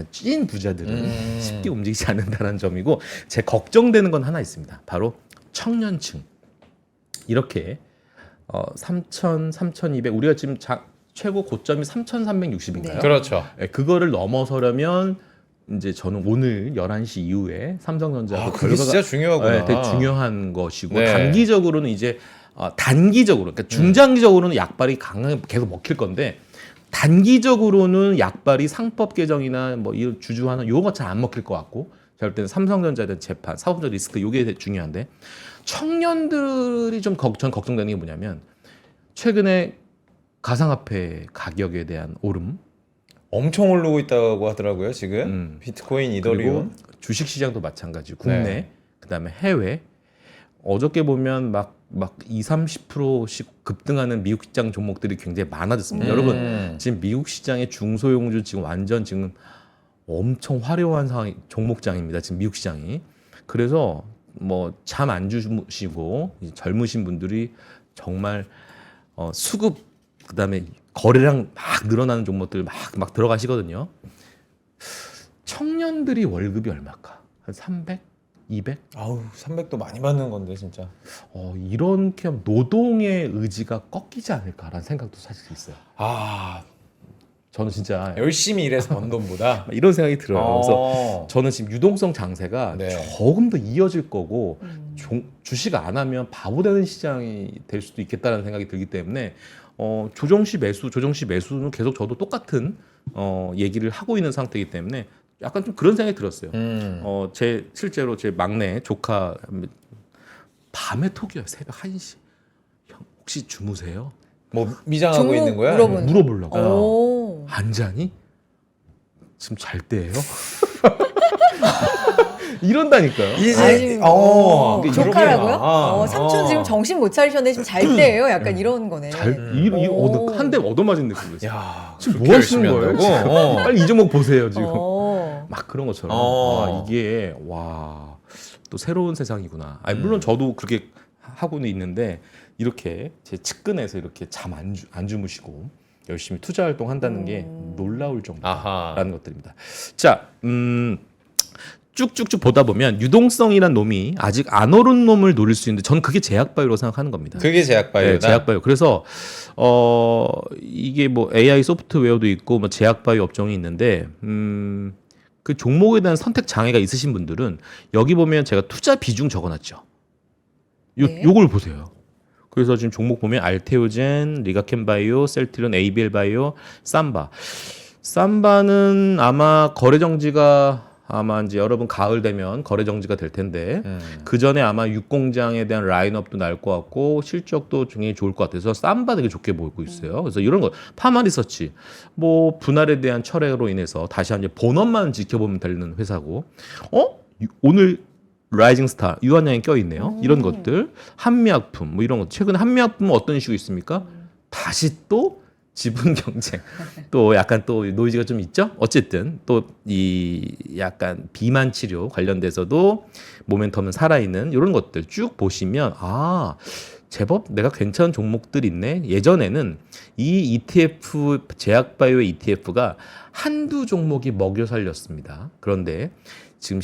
찐 부자들은 쉽게 움직이지 않는다는 점이고 제 걱정되는 건 하나 있습니다. 바로 청년층 이렇게 3,200 우리가 지금 최고 고점이 3,360인가요? 네. 그렇죠. 그거를 넘어서려면 이제 저는 오늘 11시 이후에 삼성전자 그게 진짜 중요하구나. 되게 중요한 것이고 네. 단기적으로는 이제 단기적으로 그러니까 중장기적으로는 약발이 강하게 계속 먹힐 건데 단기적으로는 약발이 상법 개정이나 뭐 이 주주하는 요거 잘 안 먹힐 것 같고 제가 볼 때는 삼성전자에 대한 재판 사법적 리스크 요게 중요한데 청년들이 좀 전 걱정되는 게 뭐냐면 최근에 가상화폐 가격에 대한 오름 엄청 오르고 있다고 하더라고요 지금. 비트코인, 그리고 이더리움. 주식시장도 마찬가지 국내 네. 그다음에 해외 어저께 보면 막 20-30%씩 급등하는 미국 시장 종목들이 굉장히 많아졌습니다. 여러분 지금 미국 시장의 중소형주 지금 완전 지금 엄청 화려한 상황 종목장입니다. 지금 미국 시장이. 그래서 뭐 잠 안 주무시고 젊으신 분들이 정말 수급 그다음에 거래량 막 늘어나는 종목들 막 들어가시거든요. 청년들이 월급이 얼마일까? 한 300, 200? 아우 300도 많이 받는 건데 진짜. 이렇게 하면 노동의 의지가 꺾이지 않을까라는 생각도 사실 있어요. 아 저는 진짜 열심히 일해서 번 돈보다. 이런 생각이 들어요. 그래서 어. 저는 지금 유동성 장세가 네. 조금 더 이어질 거고 주식 안 하면 바보 되는 시장이 될 수도 있겠다는 생각이 들기 때문에 조정시 매수는 계속 저도 똑같은 얘기를 하고 있는 상태이기 때문에 약간 좀 그런 생각이 들었어요. 실제로 제 막내 조카 밤에 톡이요. 새벽 1시. 형 혹시 주무세요? 뭐 미장하고 종목 있는 거야? 물어보는 물어보려고. 오. 안 자니? 지금 잘 때예요? 이런다니까요. 이제 조카라고요? 삼촌 지금 정신 못 차리셨네. 지금 잘 때예요. 약간 이런 거네. 한 대 얻어맞은 느낌이었어요. 야 지금 그렇게 뭐 하시는 열심히 거예요? 한다고? 빨리 이 종목 보세요 지금. 어. 막 그런 것처럼 이게 또 새로운 세상이구나. 물론 저도 그렇게 하고는 있는데 이렇게 제 측근에서 이렇게 잠 안 주무시고 열심히 투자 활동 한다는 게 놀라울 정도라는 아하. 것들입니다. 자, 쭉쭉쭉 보다 보면 유동성이란 놈이 아직 안 오른 놈을 노릴 수 있는데 전 그게 제약바이오로 생각하는 겁니다. 그게 제약바이오다. 네, 제약바이오. 그래서 이게 뭐 AI 소프트웨어도 있고 뭐 제약바이오 업종이 있는데 그 종목에 대한 선택 장애가 있으신 분들은 여기 보면 제가 투자 비중 적어놨죠. 네. 요걸 보세요. 그래서 지금 종목 보면 알테오젠, 리가켄바이오, 셀트리온, ABL바이오, 삼바. 삼바는 아마 거래 정지가 아마 이제 여러분 가을 되면 거래 정지가 될 텐데 그 전에 아마 육공장에 대한 라인업도 날 것 같고 실적도 굉장히 좋을 것 같아서 삼바 되게 좋게 보고 있어요. 그래서 이런 거 파마 리서치 뭐 분할에 대한 철회로 인해서 다시 한번 본업만 지켜보면 되는 회사고 오늘 라이징 스타 유한양이 껴있네요. 이런 것들 한미약품 뭐 이런 것 최근에 한미약품은 어떤 이슈가 있습니까? 다시 또 지분 경쟁 또 약간 또 노이즈가 좀 있죠. 어쨌든 또 이 약간 비만 치료 관련돼서도 모멘텀은 살아있는 이런 것들 쭉 보시면 제법 내가 괜찮은 종목들 있네. 예전에는 이 ETF 제약바이오 ETF가 한두 종목이 먹여 살렸습니다. 그런데 지금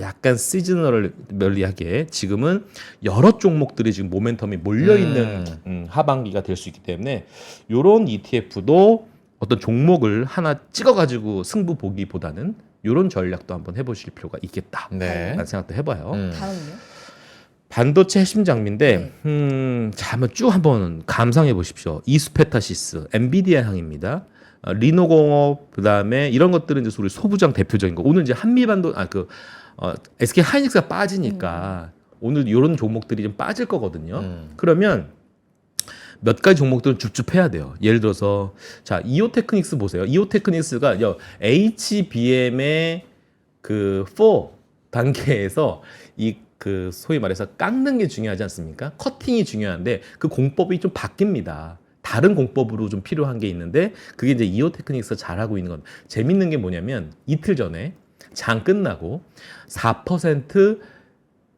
약간 시즈널리하게 지금은 여러 종목들이 지금 모멘텀이 몰려 있는 하반기가 될 수 있기 때문에 이런 ETF도 어떤 종목을 하나 찍어가지고 승부 보기보다는 이런 전략도 한번 해보실 필요가 있겠다. 네. 라는 생각도 해봐요. 다음은요? 반도체 핵심 장비인데 자 한번 쭉 한번 감상해 보십시오. 이수페타시스, 엔비디아 향입니다. 리노공업 그다음에 이런 것들은 이제 우리 소부장 대표적인 거. 오늘 이제 한미반도 SK 하이닉스가 빠지니까 오늘 이런 종목들이 좀 빠질 거거든요. 그러면 몇 가지 종목들은 줍줍해야 돼요. 예를 들어서 자 이오테크닉스 보세요. 이오테크닉스가 HBM의 그 4 단계에서 그 소위 말해서 깎는 게 중요하지 않습니까? 커팅이 중요한데 그 공법이 좀 바뀝니다. 다른 공법으로 좀 필요한 게 있는데 그게 이제 이오테크닉스가 잘하고 있는 건 재밌는 게 뭐냐면 이틀 전에 장 끝나고 4%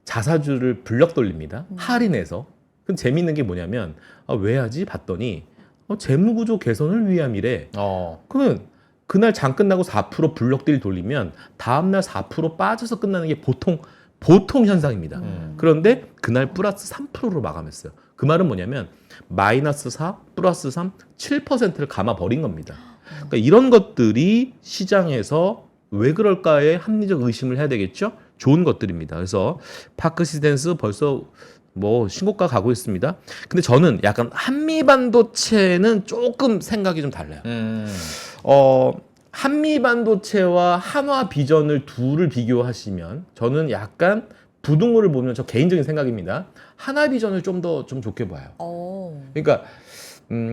자사주를 블럭 돌립니다. 할인해서. 그럼 재밌는 게 뭐냐면 왜 하지? 봤더니 재무구조 개선을 위함이래. 그러면 그날 장 끝나고 4% 블럭딜 돌리면 다음날 4% 빠져서 끝나는 게 보통 현상입니다. 그런데 그날 플러스 3%로 마감했어요. 그 말은 뭐냐면 마이너스 4, 플러스 3, 7%를 감아버린 겁니다. 그러니까 이런 것들이 시장에서 왜 그럴까에 합리적 의심을 해야 되겠죠? 좋은 것들입니다. 그래서 파크시스템스 벌써 뭐 신고가 가고 있습니다. 근데 저는 약간 한미반도체는 조금 생각이 좀 달라요. 한미반도체와 한화비전을 둘을 비교하시면 저는 약간 부등호를 보면 저 개인적인 생각입니다. 한화비전을 좀 더 좀 좋게 봐요. 그러니까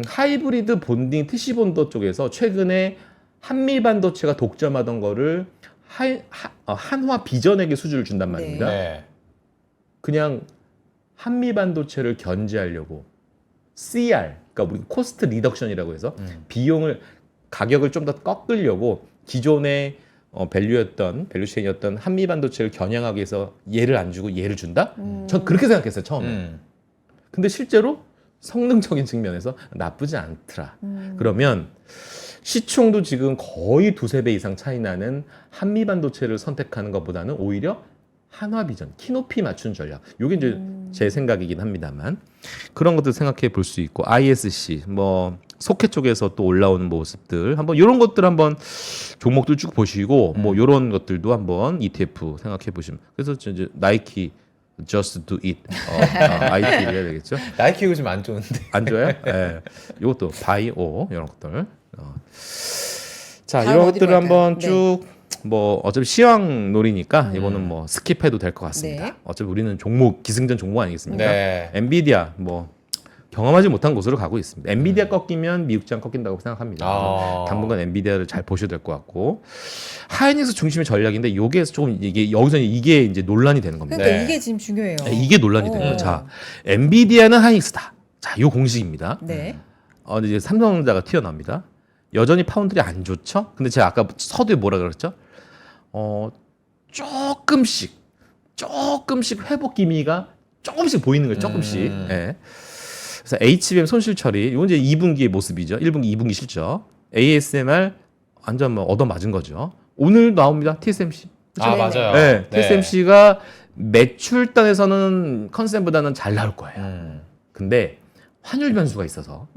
하이브리드 본딩 TC 본더 쪽에서 최근에 한미반도체가 독점하던 거를 한화비전에게 수주를 준단 말입니다. 네. 그냥 한미반도체를 견제하려고 CR, 그러니까 우리 코스트 리덕션이라고 해서 가격을 좀 더 꺾으려고 기존의 밸류체인이었던 한미반도체를 겨냥하기 위해서 얘를 안 주고 얘를 준다? 전 그렇게 생각했어요 처음에. 근데 실제로 성능적인 측면에서 나쁘지 않더라. 그러면 시총도 지금 거의 2~3배 이상 차이 나는 한미 반도체를 선택하는 것보다는 오히려 한화비전, 키높이 맞춘 전략. 이게 이제 제 생각이긴 합니다만 그런 것들 생각해 볼 수 있고 ISC 뭐 소켓 쪽에서 또 올라오는 모습들 한번 이런 것들 한번 종목들 쭉 보시고 뭐 이런 것들도 한번 ETF 생각해 보시면 그래서 이제 나이키 Just do it IT를 해야 되겠죠? 나이키 요즘 안 좋은데. 안 좋아요? 예. 이것도 바이오 이런 것들. 자, 다음 이런 어디로 것들을 한번 갈까요? 쭉 뭐 어차피 시황 놀이니까 이거는 뭐 스킵해도 될 것 같습니다. 네. 어차피 우리는 종목 기승전 종목 아니겠습니까? 네. 엔비디아 뭐 경험하지 못한 곳으로 가고 있습니다. 엔비디아 꺾이면 미국장 꺾인다고 생각합니다. 아. 당분간 엔비디아를 잘 보셔야 될 것 같고 하이닉스 중심의 전략인데 요게 조금 이게 여기서 이게 이제 논란이 되는 겁니다. 그러니까 네. 이게 지금 중요해요. 이게 논란이 되는 거예요. 오. 자, 엔비디아는 하이닉스다. 자, 요 공식입니다. 네. 이제 삼성전자가 튀어나옵니다. 여전히 파운드리 안 좋죠? 근데 제가 아까 서두에 뭐라 그랬죠? 조금씩 회복 기미가 조금씩 보이는 거예요. 조금씩. 예. 그래서 HBM 손실 처리, 이건 이제 2분기의 모습이죠. 1분기, 2분기 실적. ASMR 완전 뭐 얻어맞은 거죠. 오늘 나옵니다. TSMC. 아, 네네. 맞아요. 네, TSMC가 매출단에서는 컨센보다는 잘 나올 거예요. 근데 환율 변수가 있어서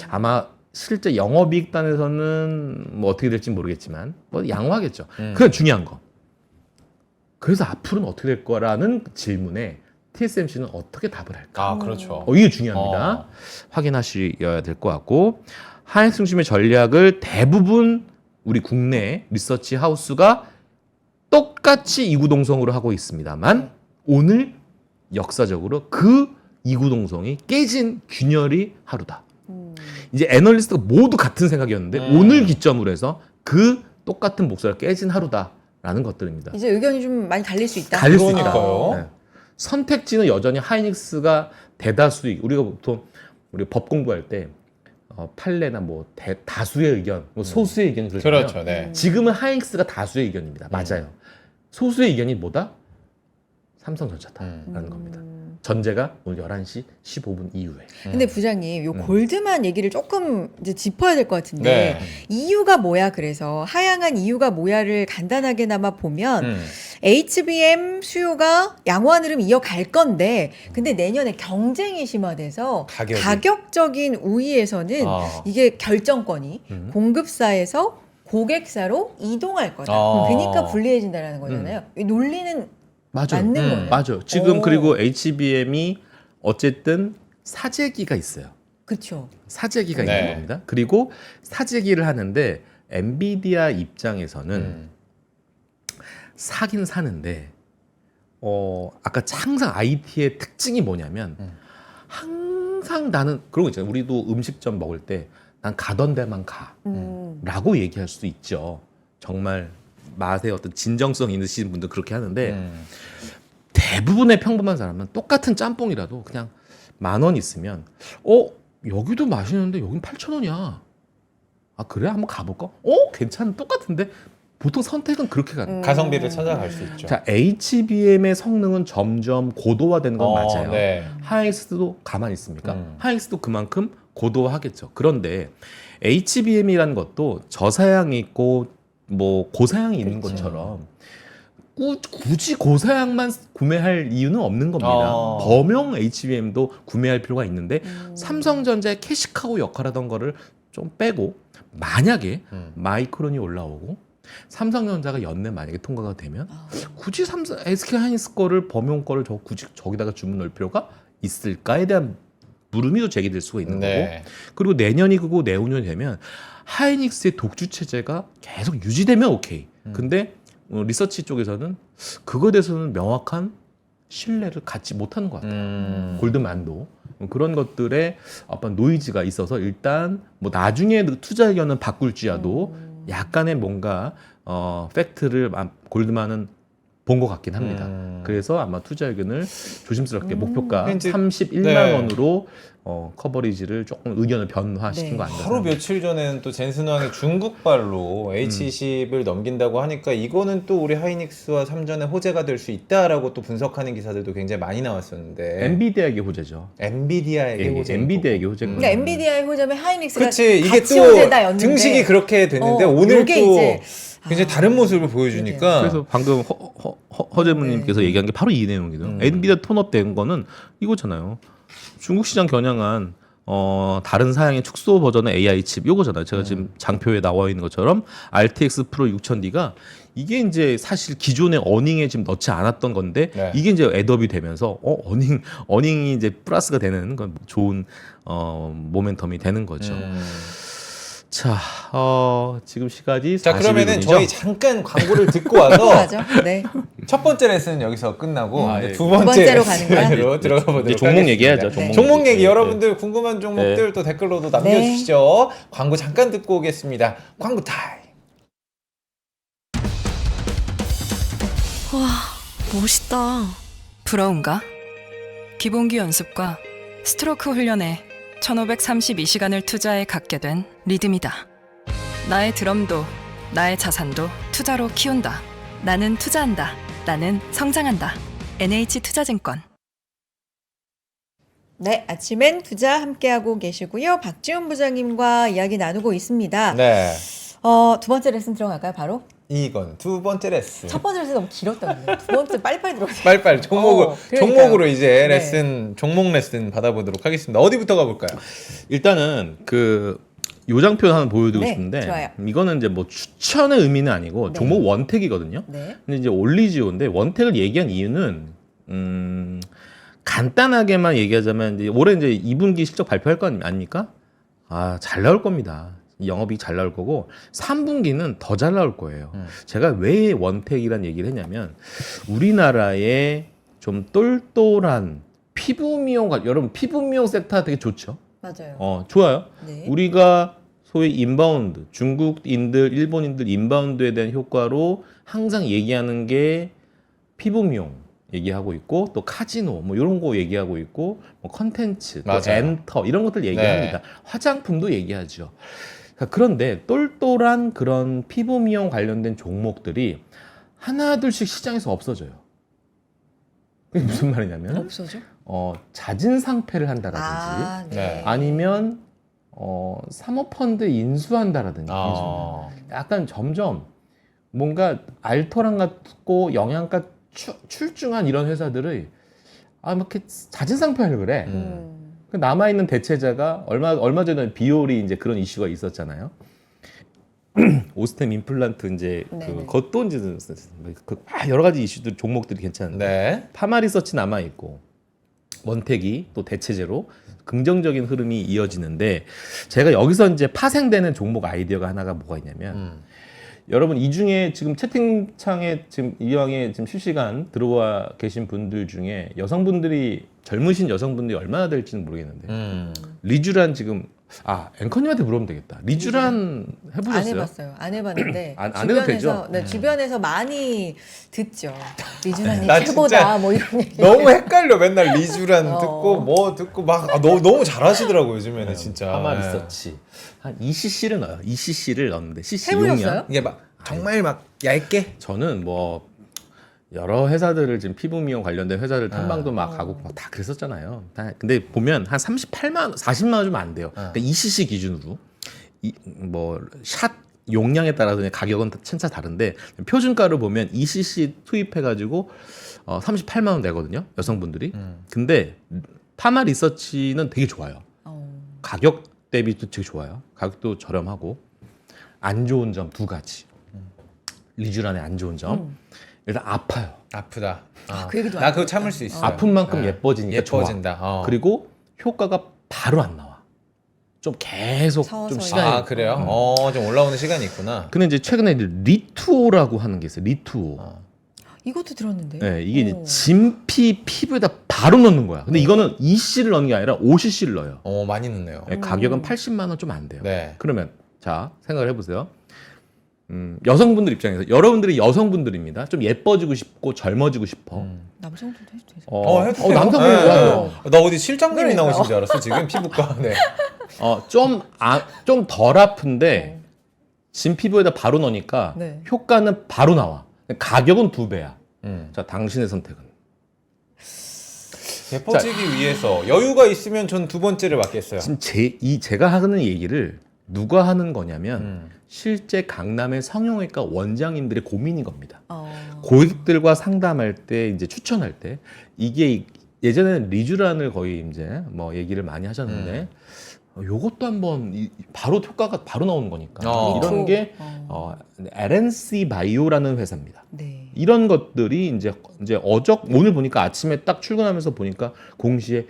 아마 실제 영업이익단에서는 뭐 어떻게 될지 모르겠지만 뭐 양호하겠죠. 그게 중요한 거. 그래서 앞으로는 어떻게 될 거라는 질문에 TSMC는 어떻게 답을 할까? 아, 그렇죠. 이게 중요합니다. 확인하셔야 될 것 같고 하이닉스 중심의 전략을 대부분 우리 국내 리서치 하우스가 똑같이 이구동성으로 하고 있습니다만 오늘 역사적으로 그 이구동성이 깨진 균열이 하루다. 이제 애널리스트가 모두 같은 생각이었는데 오늘 기점으로 해서 그 똑같은 목소리가 깨진 하루다라는 것들입니다. 이제 의견이 좀 많이 갈릴 수 있다. 갈릴 수 있다. 그러니까요. 네. 선택지는 여전히 하이닉스가 대다수익. 우리가 보통 우리 법 공부할 때 판례나 뭐 다수의 의견, 뭐 소수의 의견이 그렇잖아요. 그렇죠. 네. 지금은 하이닉스가 다수의 의견입니다. 맞아요. 소수의 의견이 뭐다? 삼성전자다라는 겁니다. 전제가 오늘 11시 15분 이후에. 근데 부장님, 요 골드만 얘기를 조금 이제 짚어야 될 것 같은데 네. 이유가 뭐야? 그래서 하향한 이유가 뭐야를 간단하게나마 보면 HBM 수요가 양호한 흐름 이어갈 건데 근데 내년에 경쟁이 심화돼서 가격이. 가격적인 우위에서는 아. 이게 결정권이 공급사에서 고객사로 이동할 거다. 아. 그러니까 불리해진다라는 거잖아요. 이 논리는 맞아요. 맞는 거예요. 맞아요. 지금 오. 그리고 HBM이 어쨌든 사재기가 있어요. 그렇죠. 사재기가 네. 있는 겁니다. 그리고 사재기를 하는데 엔비디아 입장에서는 사긴 사는데 아까 항상 IT의 특징이 뭐냐면 항상 나는 그런 거 있잖아요. 우리도 음식점 먹을 때 난 가던 데만 가라고 얘기할 수 있죠. 정말 맛에 어떤 진정성 있으신 분들 그렇게 하는데 대부분의 평범한 사람은 똑같은 짬뽕이라도 그냥 10,000원 있으면 여기도 맛있는데 여긴 8,000원이야. 아 그래? 한번 가볼까? 괜찮은 똑같은데 보통 선택은 그렇게 가는. 가성비를 찾아갈 수 있죠. 자 HBM의 성능은 점점 고도화되는 건 맞아요. 네. 하이닉스도 가만히 있습니까? 하이닉스도 그만큼 고도화하겠죠. 그런데 HBM이라는 것도 저사양이 있고 뭐 고사양이 있는 것처럼 굳이 고사양만 구매할 이유는 없는 겁니다. 범용 HBM도 구매할 필요가 있는데 삼성전자의 캐시카우 역할하던 거를 좀 빼고 만약에 마이크론이 올라오고 삼성전자가 연내 만약에 통과가 되면 굳이 SK 하이닉스 거를 범용 거를 굳이 저기다가 주문 넣을 필요가 있을까에 대한 물음이 또 제기될 수가 있는 네. 거고 그리고 내년이고 내후년이 되면 하이닉스의 독주 체제가 계속 유지되면 오케이. 근데 리서치 쪽에서는 그거에 대해서는 명확한 신뢰를 갖지 못하는 것 같아요. 골드만도 그런 것들에 어떤 노이즈가 있어서 일단 뭐 나중에 투자 의견은 바꿀지라도 약간의 뭔가 팩트를 골드만은 본 것 같긴 합니다. 그래서 아마 투자 의견을 조심스럽게 목표가 이제- 31만 네. 원으로 커버리지를 조금 의견을 변화시킨 네. 거 아닌가. 바로 며칠 전에는 또 젠슨왕이 중국발로 H20을 넘긴다고 하니까 이거는 또 우리 하이닉스와 삼전의 호재가 될 수 있다라고 또 분석하는 기사들도 굉장히 많이 나왔었는데 엔비디아에게 호재죠. 엔비디아에게 예, 호재. 엔비디아에게 호재인 그러니까 거죠. 엔비디아의 호점에 하이닉스가 그치 이게 같이 또 호재다였는데 등식이 그렇게 됐는데 오늘 요게 또 이제 굉장히 다른 모습을 보여주니까 그래서 방금 허재무님께서 얘기한 게 바로 이 내용이거든요. 엔비디아 톤업된 거는 이거잖아요. 중국 시장 겨냥한 다른 사양의 축소 버전의 AI 칩 요거잖아요. 제가 지금 장표에 나와 있는 것처럼 RTX 프로 6000D가 이게 이제 사실 기존의 어닝에 지금 넣지 않았던 건데 네. 이게 이제 애더비 되면서 어닝이 이제 플러스가 되는 건 좋은 모멘텀이 되는 거죠. 자, 지금 시간이 자 그러면은 41분이죠? 저희 잠깐 광고를 듣고 와서 맞아. 네. 첫 번째 레슨은 여기서 끝나고 아, 이제 예. 두 번째 번째로 가는 거야? 레슨으로 들어가 보도록 이제 종목 하겠습니다. 얘기해야죠. 네. 종목 얘기 네. 여러분들 궁금한 종목들 네. 또 댓글로도 남겨주시죠. 광고 잠깐 듣고 오겠습니다. 광고 타임. 와, 멋있다. 부러운가? 기본기 연습과 스트로크 훈련에 1532시간을 투자해 갖게 된 리듬이다. 나의 드럼도, 나의 자산도 투자로 키운다. 나는 투자한다. 나는 성장한다. NH투자증권. 네, 아침엔 투자 함께하고 계시고요. 박지훈 부장님과 이야기 나누고 있습니다. 네. 두 번째 레슨 들어갈까요, 바로? 이건 두 번째 레슨. 첫 번째 레슨 너무 길었다. 근데. 두 번째 빨리빨리 들어가세요. 빨리빨리 종목으로 그러니까요. 종목으로 이제 네. 레슨 종목 레슨 받아보도록 하겠습니다. 어디부터 가볼까요? 일단은 요 장표 하나 보여드리고 네, 싶은데 좋아요. 이거는 이제 뭐 추천의 의미는 아니고 네. 종목 원택이거든요. 네. 근데 이제 올리지오인데 원택을 얘기한 이유는 간단하게만 얘기하자면 이제 올해 이제 2분기 실적 발표할 거 아닙니까? 잘 나올 겁니다. 영업이익 잘 나올 거고 3분기는 더 잘 나올 거예요. 제가 왜 원택이란 얘기를 했냐면 우리나라의 좀 똘똘한 피부 미용 여러분 피부 미용 섹터 되게 좋죠. 맞아요. 좋아요. 네. 우리가 소위 인바운드, 중국인들, 일본인들 인바운드에 대한 효과로 항상 얘기하는 게 피부 미용 얘기하고 있고 또 카지노 뭐 이런 거 얘기하고 있고 뭐 컨텐츠, 또 맞아요. 엔터 이런 것들 얘기합니다. 화장품도 얘기하죠. 그런데 똘똘한 그런 피부 미용 관련된 종목들이 하나둘씩 시장에서 없어져요. 그게 무슨 말이냐면 없어져? 잦은 상패를 한다라든지 네. 아니면 사모펀드 인수한다라든지 약간 점점 뭔가 알토란 같고 영양가 출중한 이런 회사들의 막 이렇게 잦은 상패를 그래. 그 남아있는 대체자가 얼마 전에 비올이 이제 그런 이슈가 있었잖아요. 오스템 임플란트 이제 네네. 그것도 이제 여러 가지 이슈들 종목들이 괜찮은데 네. 파마리서치 남아 있고 원택이 또 대체제로 긍정적인 흐름이 이어지는데 제가 여기서 이제 파생되는 종목 아이디어가 하나가 뭐가 있냐면 여러분 이 중에 지금 채팅창에 지금 이왕에 지금 실시간 들어와 계신 분들 중에 여성분들이 젊으신 여성분들이 얼마나 될지는 모르겠는데 리쥬란 지금 앵커님한테 물어보면 되겠다. 리쥬란 해보셨어요? 안 해봤어요. 안 해봤는데 안 해도 되죠? 네, 주변에서 많이 듣죠. 리쥬란이 나 최고다 진짜 뭐 이런 얘기. 너무 헷갈려. 맨날 리쥬란 어. 듣고 뭐 듣고 막 너무 잘하시더라고요 요즘에는 진짜. 파마 네. 리서치 한 2cc를 넣어요. 2cc를 넣는데 cc 해보셨어요? 용량 이게 막 정말 막 얇게. 저는 뭐 여러 회사들을 지금 피부 미용 관련된 회사들 탐방도 막 가고 막 다 그랬었잖아요. 근데 보면 한 38만 40만 원 주면 안 돼요. 그러니까 2cc 기준으로 뭐 샷 용량에 따라서 가격은 천차 다른데 표준가를 보면 2cc 투입해가지고 38만 원 되거든요. 여성분들이. 근데 파마 리서치는 되게 좋아요. 가격 대비도 되게 좋아요. 가격도 저렴하고 안 좋은 점 두 가지. 리쥬란의 안 좋은 점. 일단 아파요. 아프다. 그 얘기도 나 안 그거 해봤다. 참을 수 있어. 아픈 만큼 예뻐지니까 좋아. 예뻐진다. 그리고 효과가 바로 안 나와. 좀 계속 좀 서서히. 시간이. 그래요? 좀 올라오는 시간이 있구나. 근데 이제 최근에 이제 리투오라고 하는 게 있어요. 리투오. 이것도 들었는데. 네, 이게 이제 진피 피부에다 바로 넣는 거야. 근데 이거는 2cc를 넣는 게 아니라 5cc를 넣어요. 많이 넣네요. 네, 가격은 80만 원 좀 안 돼요. 네. 그러면 자 생각을 해보세요. 여성분들 입장에서 여러분들이 여성분들입니다. 좀 예뻐지고 싶고 젊어지고 싶어. 남성들도 해도 되죠. 해도 돼요. 남성분들 네. 좋아요. 나 어디 실장님이 그러니까요. 나오신 줄 알았어 지금 피부과. 네. 좀 덜 아픈데 진 피부에다 바로 넣으니까 네. 효과는 바로 나와. 가격은 2배야. 음. 자, 당신의 선택은? 예뻐지기 위해서 여유가 있으면 전 두 번째를 맡겠어요. 지금 제가 하는 얘기를 누가 하는 거냐면 음. 실제 강남의 성형외과 원장님들의 고민인 겁니다. 어. 고객들과 상담할 때 이제 추천할 때 이게 예전에는 리쥬란을 거의 이제 뭐 얘기를 많이 하셨는데 요것도 한번 바로 효과가 바로 나오는 거니까 이런 게 LNC 바이오라는 회사입니다. 네. 이런 것들이 이제 오늘 보니까 아침에 딱 출근하면서 보니까 공시에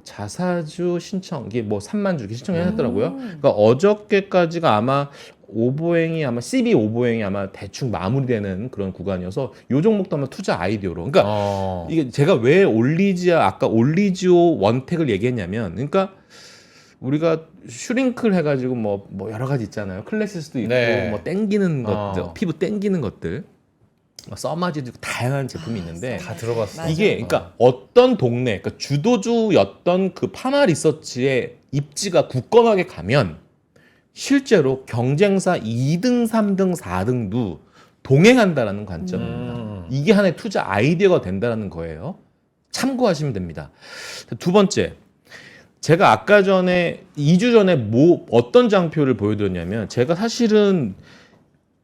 자사주 신청 이게 뭐 3만 주 이렇게 신청해놨더라고요. 그러니까 어저께까지가 아마 오보행이 아마 CB 오보행이 아마 대충 마무리되는 그런 구간이어서 요 종목도 아마 투자 아이디어로. 그러니까 이게 제가 왜 아까 올리지오 원택을 얘기했냐면, 그러니까 우리가 슈링크를 해가지고 뭐 여러 가지 있잖아요. 클래시스도 있고 네. 뭐 땡기는 것들, 피부 땡기는 것들, 써마지도 있고 다양한 제품이 있는데 다 들어봤어. 맞아요. 이게 그러니까 어떤 동네, 그러니까 주도주였던 그 파마 리서치의 입지가 굳건하게 가면 실제로 경쟁사 2등, 3등, 4등도 동행한다라는 관점입니다. 이게 하나의 투자 아이디어가 된다는 거예요. 참고하시면 됩니다. 두 번째, 제가 아까 전에 2주 전에 어떤 장표를 보여드렸냐면 제가 사실은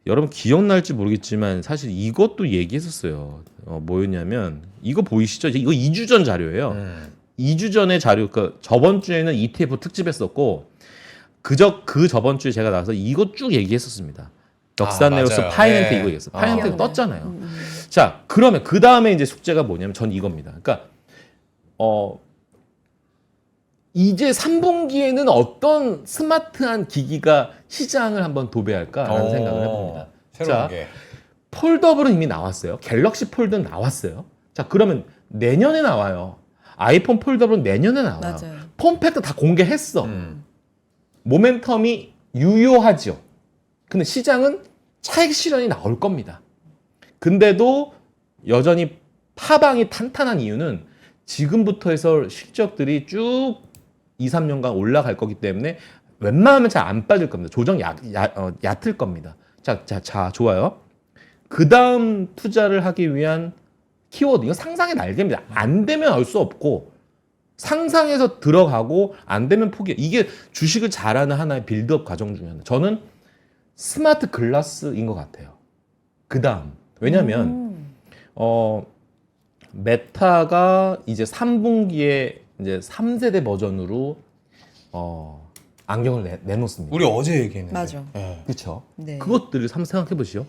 여러분 기억날지 모르겠지만 사실 이것도 얘기했었어요. 뭐였냐면 이거 보이시죠? 이거 2주 전 자료예요. 2주 전의 자료, 그 저번 주에는 ETF 특집했었고 그 저번 주에 제가 나와서 이거 쭉 얘기했었습니다. 넉산네오스 맞아요. 파이낸텍 네. 이거 얘기했어요. 파이낸텍 기억나요. 떴잖아요. 자, 그러면 그 다음에 이제 숙제가 뭐냐면 전 이겁니다. 그러니까 이제 3분기에는 어떤 스마트한 기기가 시장을 한번 도배할까라는 생각을 해봅니다. 새로운 자, 게. 폴더블은 이미 나왔어요. 갤럭시 폴드는 나왔어요. 자, 그러면 내년에 나와요. 아이폰 폴더블은 내년에 나와요. 맞아요. 폼팩도 다 공개했어. 모멘텀이 유효하죠. 근데 시장은 차익 실현이 나올 겁니다. 근데도 여전히 파방이 탄탄한 이유는 지금부터 해서 실적들이 쭉 2, 3년간 올라갈 거기 때문에 웬만하면 잘 안 빠질 겁니다. 조정 얕을 겁니다. 자, 좋아요. 그 다음 투자를 하기 위한 키워드, 이건 상상의 날개입니다. 안 되면 알 수 없고, 상상해서 들어가고, 안 되면 포기. 이게 주식을 잘하는 하나의 빌드업 과정 중에 하나. 저는 스마트 글라스인 것 같아요. 그 다음. 왜냐면, 메타가 이제 3분기에 이제 3세대 버전으로 안경을 내놓습니다. 우리 어제 얘기했는데. 맞아. 네. 그렇죠. 네. 그것들을 한번 생각해 보시죠.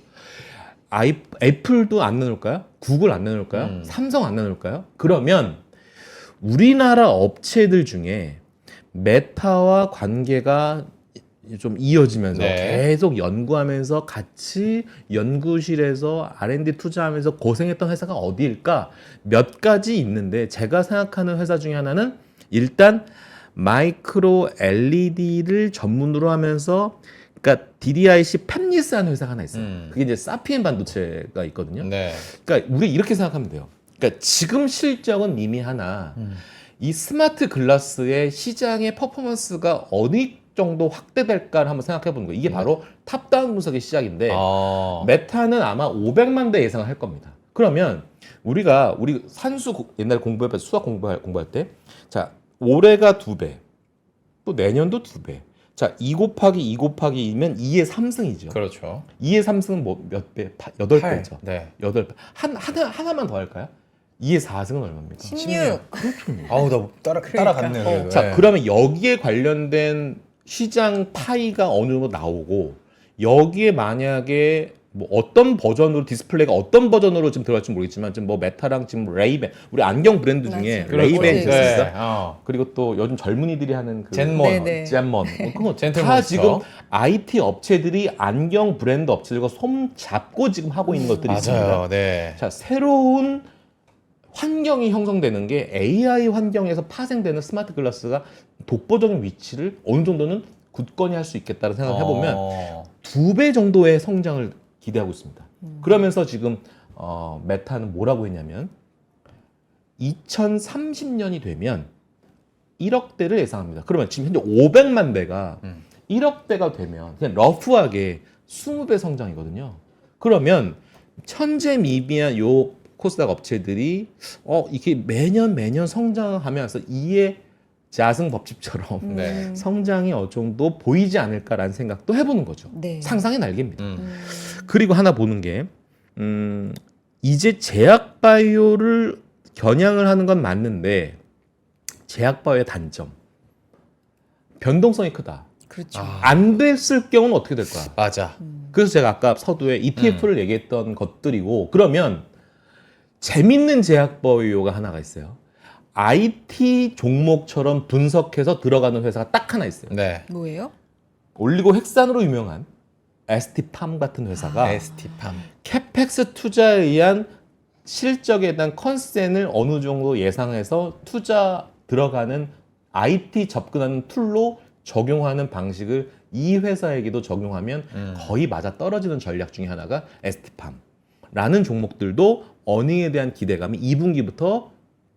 애플도 안 내놓을까요? 구글 안 내놓을까요? 삼성 안 내놓을까요? 그러면 우리나라 업체들 중에 메타와 관계가 좀 이어지면서 네. 계속 연구하면서 같이 연구실에서 R&D 투자하면서 고생했던 회사가 어디일까? 몇 가지 있는데 제가 생각하는 회사 중에 하나는 일단 마이크로 LED를 전문으로 하면서 그러니까 DDIC 팹리스하는 회사가 하나 있어요. 그게 이제 사피엔 반도체가 있거든요. 네. 그러니까 우리 이렇게 생각하면 돼요. 그러니까 지금 실적은 이미 하나 이 스마트 글라스의 시장의 퍼포먼스가 어느 정도 확대될까를 한번 생각해 보는 거예요. 이게 바로 탑다운 분석의 시작인데 메타는 아마 500만 대 예상을 할 겁니다. 그러면 우리 산수 옛날에 공부할 수학 공부할 때 자, 올해가 2배, 또 내년도 2배. 자, 2 곱하기 2 곱하기 2면 2의 3승이죠. 그렇죠. 2의 3승은 뭐 몇 배? 8배죠. 네. 8배. 하나만 더 할까요? 2의 4승은 얼마입니까? 16. 그렇죠. 아우 나 따라갔네. 그래도. 자, 네. 그러면 여기에 관련된 시장 파이가 어느 정도 나오고 여기에 만약에 뭐 어떤 버전으로 디스플레이가 어떤 버전으로 지금 들어갈지 모르겠지만 지금 뭐 메타랑 지금 레이벤 우리 안경 브랜드 중에 맞아요. 레이벤이 그렇죠. 있었어. 그리고 또 요즘 젊은이들이 하는 그 젠몬. 네네. 젠몬 그거 다 젠틀몬스터. 지금 IT 업체들이 안경 브랜드 업체들과 손 잡고 지금 하고 있는 것들이 있습니다. 맞아요. 네. 자, 새로운 환경이 형성되는 게 AI 환경에서 파생되는 스마트 글라스가 독보적인 위치를 어느 정도는 굳건히 할 수 있겠다는 생각을 해보면 2배 정도의 성장을 기대하고 있습니다. 그러면서 지금 메타는 뭐라고 했냐면 2030년이 되면 1억 대를 예상합니다. 그러면 지금 현재 500만 대가 1억 대가 되면 그냥 러프하게 20배 성장이거든요. 그러면 천재미비한 요 코스닥 업체들이 이게 매년 성장하면서 이에 자승 법칙처럼 네. 성장이 어느 정도 보이지 않을까라는 생각도 해보는 거죠. 네. 상상의 날개입니다. 음. 그리고 하나 보는 게 이제 제약바이오를 겨냥을 하는 건 맞는데 제약바이오의 단점 변동성이 크다. 그렇죠. 안 됐을 경우는 어떻게 될 거야? 맞아. 그래서 제가 아까 서두에 ETF를 얘기했던 것들이고 그러면 재밌는 제약바이오가 하나가 있어요. IT 종목처럼 분석해서 들어가는 회사가 딱 하나 있어요. 네. 뭐예요? 올리고핵산으로 유명한 ST팜 같은 회사가 ST팜. 캐펙스 투자에 의한 실적에 대한 컨센을 어느 정도 예상해서 투자 들어가는 IT 접근하는 툴로 적용하는 방식을 이 회사에게도 적용하면 거의 맞아 떨어지는 전략 중에 하나가 ST팜라는 종목들도 어닝에 대한 기대감이 2분기부터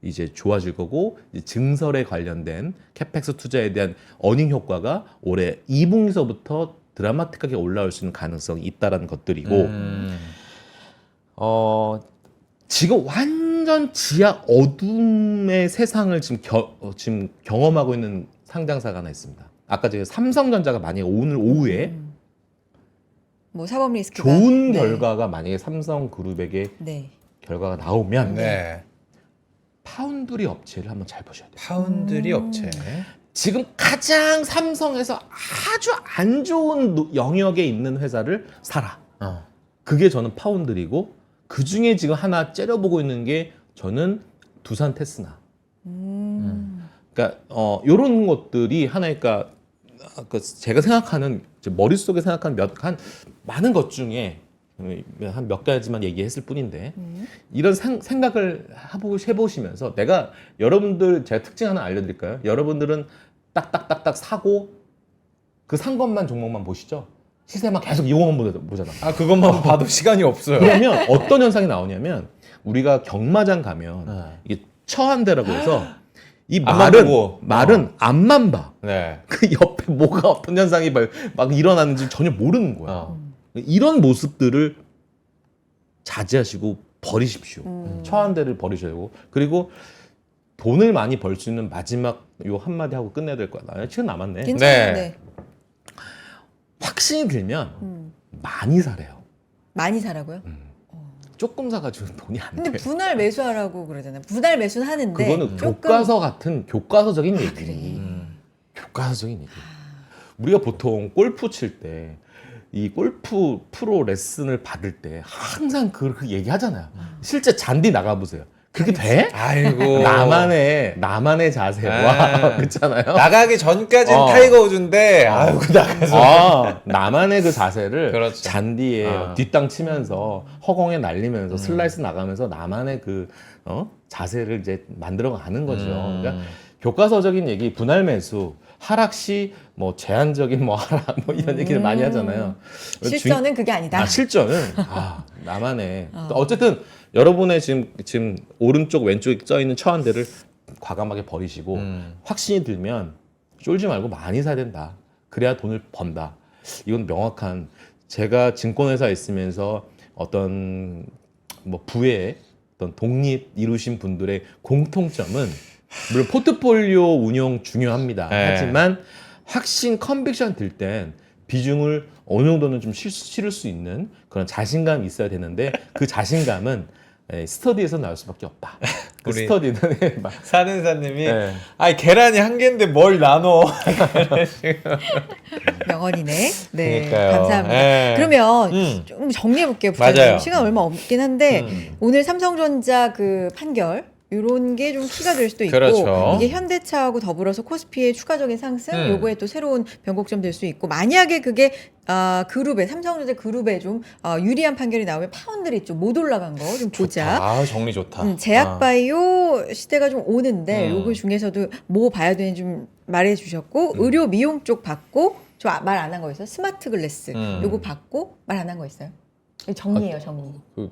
이제 좋아질 거고 이제 증설에 관련된 캐펙스 투자에 대한 어닝 효과가 올해 2분기서부터 드라마틱하게 올라올 수 있는 가능성이 있다라는 것들이고 지금 완전 지하 어둠의 세상을 지금 경험하고 있는 상장사가 하나 있습니다. 아까 제가 삼성전자가 만약에 오늘 오후에 뭐 사법 리스크가 좋은 네. 결과가 만약에 삼성그룹에게 네. 결과가 나오면 네. 파운드리 업체를 한번 잘 보셔야 돼요. 파운드리 업체. 지금 가장 삼성에서 아주 안 좋은 영역에 있는 회사를 사라. 그게 저는 파운드리고 그 중에 지금 하나 째려보고 있는 게 저는 두산 테스나. 그러니까 이런 것들이 하나의 그러니까 제가 생각하는 머릿속에 생각하는 많은 것 중에 한 몇 가지만 얘기했을 뿐인데 이런 생각을 해보시면서 내가 여러분들 제가 특징 하나 알려드릴까요? 여러분들은 딱딱딱딱 사고 그 산 것만 종목만 보시죠. 시세만 계속 이것만 보잖아. 아 그것만 봐도 시간이 없어요. 그러면 어떤 현상이 나오냐면 우리가 경마장 가면 이게 처한대라고 해서 이 앞만 보고. 말은 앞만 봐. 네. 그 옆에 뭐가 어떤 현상이 막 일어나는지 전혀 모르는 거야. 이런 모습들을 자제하시고 버리십시오. 처한대를 버리셔야 되고 그리고 돈을 많이 벌 수 있는 마지막 요 한마디 하고 끝내야 될 거야. 나 시간 남았네. 괜찮아요. 네. 네. 확신이 들면 많이 사래요. 많이 사라고요? 조금 사가지고 돈이 안 근데 돼. 분할 매수하라고 그러잖아요. 분할 매수는 하는데 그거는 조금 교과서 같은 교과서적인 얘기. 교과서적인 얘기. 우리가 보통 골프 칠 때 이 골프 프로 레슨을 받을 때 항상 그 얘기 하잖아요. 실제 잔디 나가보세요. 그렇게 돼? 아이고. 나만의 자세와 그렇잖아요. 나가기 전까지는 어. 타이거 우즈인데 아이고 나가서. 나만의 그 자세를 그렇죠. 잔디에 뒷땅 치면서 허공에 날리면서 슬라이스 나가면서 나만의 그 자세를 이제 만들어 가는 거죠. 그러니까 교과서적인 얘기, 분할 매수, 하락 시 뭐 제한적인 뭐 하락 뭐 이런 얘기를 많이 하잖아요. 실전은 그게 아니다. 실전은 나만의. 어쨌든 여러분의 지금 오른쪽 왼쪽에 써 있는 처한대를 과감하게 버리시고 확신이 들면 쫄지 말고 많이 사야 된다. 그래야 돈을 번다. 이건 명확한 제가 증권회사에 있으면서 어떤 뭐 부의 어떤 독립 이루신 분들의 공통점은 물론 포트폴리오 운용 중요합니다. 네. 하지만 확신 컨빅션 들 땐 비중을 어느 정도는 좀 실을 수 있는 그런 자신감이 있어야 되는데 그 자신감은 스터디에서 나올 수밖에 없다. 그 우리 스터디는 사는사님이 네. 아니 계란이 한 개인데 뭘 나눠? 명언이네. 네, 그러니까요. 감사합니다. 네. 그러면 좀 정리해 볼게요. 맞아요. 시간 얼마 없긴 한데 오늘 삼성전자 그 판결 이런 게 좀 키가 될 수도 있고 그렇죠. 이게 현대차하고 더불어서 코스피의 추가적인 상승 요거에 또 새로운 변곡점 될 수 있고 만약에 그게 그룹에 삼성전자 그룹에 좀 유리한 판결이 나오면 파운드리 좀 못 올라간 거 좀 보자. 아 정리 좋다. 제약바이오 시대가 좀 오는데 요거 중에서도 뭐 봐야 되는지 좀 말해 주셨고 의료 미용 쪽 봤고 저 말 안 한 거 있어요? 스마트 글래스 요거 받고 말 안 한 거 있어요? 이거 정리예요, 정리. 그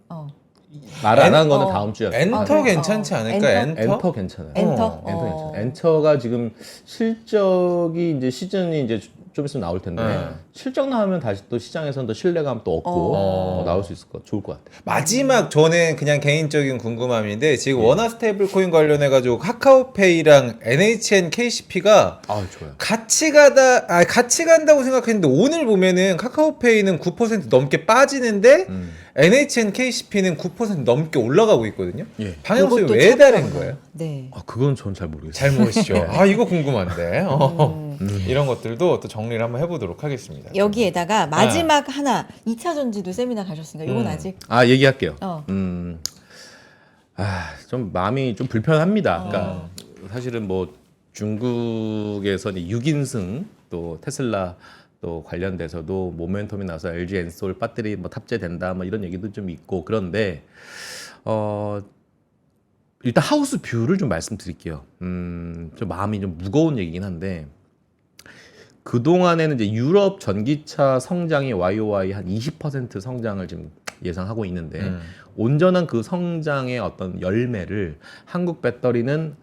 어. 말 안 한 엔- 거는 어. 다음 주에. 엔터 네. 괜찮지 않을까? 엔터? 엔터 괜찮아요. 엔터? 엔터 괜찮아요. 엔터가 지금 실적이 이제 시즌이 이제 좀 있으면 나올 텐데 네. 실적 나오면 다시 또 시장에서는 또 신뢰감 또 얻고 나올 수 있을 것 좋을 것 같아요. 마지막 저는 그냥 개인적인 궁금함인데 지금 원화 스테이블 코인 관련해 가지고 카카오페이랑 NHN KCP가 아 좋아요. 같이 간다고 생각했는데 오늘 보면은 카카오페이는 9% 넘게 빠지는데 NHN KCP는 9% 넘게 올라가고 있거든요. 예. 방향성이 요것도 왜 다른 참고하거나. 거예요? 네. 아 그건 전 잘 모르겠어요. 잘 모르시죠? 아 이거 궁금한데. 이런 것들도 또 정리를 한번 해보도록 하겠습니다. 여기에다가 마지막 하나 2차 전지도 세미나 가셨으니까 이건 아직 아 얘기할게요. 어. 좀 마음이 좀 불편합니다. 그러니까 사실은 뭐 중국에서 6인승 또 테슬라 또 관련돼서도 모멘텀이 나서 LG 엔솔 배터리 뭐 탑재된다 뭐 이런 얘기도 좀 있고 그런데 일단 하우스 뷰를 좀 말씀드릴게요. 좀 마음이 좀 무거운 얘기긴 한데 그 동안에는 이제 유럽 전기차 성장이 YOY 한 20% 성장을 지금 예상하고 있는데 온전한 그 성장의 어떤 열매를 한국 배터리는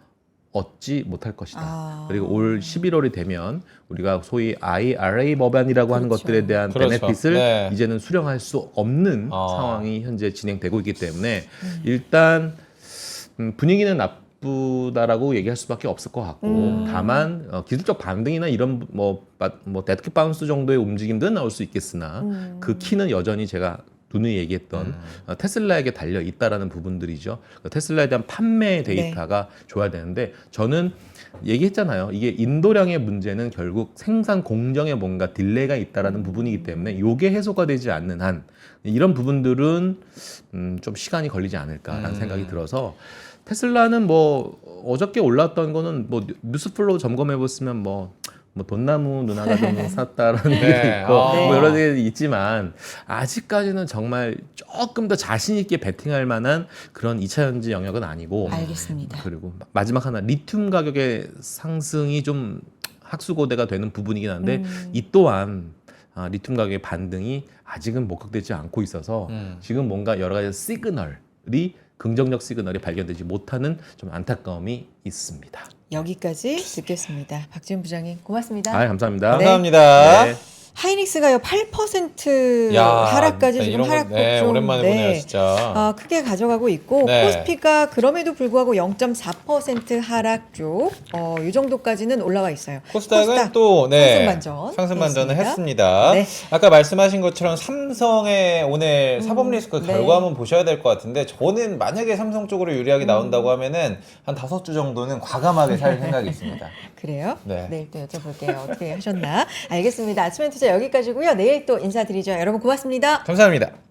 얻지 못할 것이다. 아. 그리고 올 11월이 되면 우리가 소위 IRA 법안이라고 하는 그렇죠. 것들에 대한 그렇죠. 베네핏을 네. 이제는 수령할 수 없는 아. 상황이 현재 진행되고 있기 때문에 일단 분위기는 나쁘다라고 얘기할 수밖에 없을 것 같고 다만 기술적 반등이나 이런 뭐 데드캣 바운스 정도의 움직임들은 나올 수 있겠으나 그 키는 여전히 제가 누누이 얘기했던 테슬라에게 달려 있다라는 부분들이죠. 테슬라에 대한 판매 데이터가 줘야 되는데 저는 얘기했잖아요. 이게 인도량의 문제는 결국 생산 공정에 뭔가 딜레이가 있다라는 부분이기 때문에 이게 해소가 되지 않는 한 이런 부분들은 좀 시간이 걸리지 않을까라는 생각이 들어서 테슬라는 뭐 어저께 올랐던 거는 뭐 뉴스플로우 점검해 보시면 뭐 돈나무 누나가 좀 샀다라는 네. 얘기도 있고 아. 뭐 여러 개 있지만 아직까지는 정말 조금 더 자신 있게 베팅할 만한 그런 2차 전지 영역은 아니고 알겠습니다. 그리고 마지막 하나 리튬 가격의 상승이 좀 학수고대가 되는 부분이긴 한데 이 또한 리튬 가격의 반등이 아직은 목격되지 않고 있어서 지금 뭔가 여러 가지 시그널이 긍정적 시그널이 발견되지 못하는 좀 안타까움이 있습니다. 여기까지 듣겠습니다. 박지훈 부장님 고맙습니다. 아, 감사합니다. 네. 감사합니다. 네. 하이닉스가요 8% 야, 하락까지 진짜 지금 이런 거, 하락폭 네, 좀 오랜만에 보네요, 진짜. 크게 가져가고 있고 네. 코스피가 그럼에도 불구하고 0.4% 하락 쪽 이 정도까지는 올라와 있어요. 코스닥은 또 상승반전을 했습니다. 했습니다. 네. 아까 말씀하신 것처럼 삼성의 오늘 사법 리스크 네. 결과 한번 보셔야 될 것 같은데 저는 만약에 삼성 쪽으로 유리하게 나온다고 하면은 한 5주 정도는 과감하게 살 생각이 있습니다. 그래요? 네. 내일 또 여쭤볼게요. 어떻게 하셨나? 알겠습니다. 아침엔 투자 여기까지고요. 내일 또 인사드리죠. 여러분 고맙습니다. 감사합니다.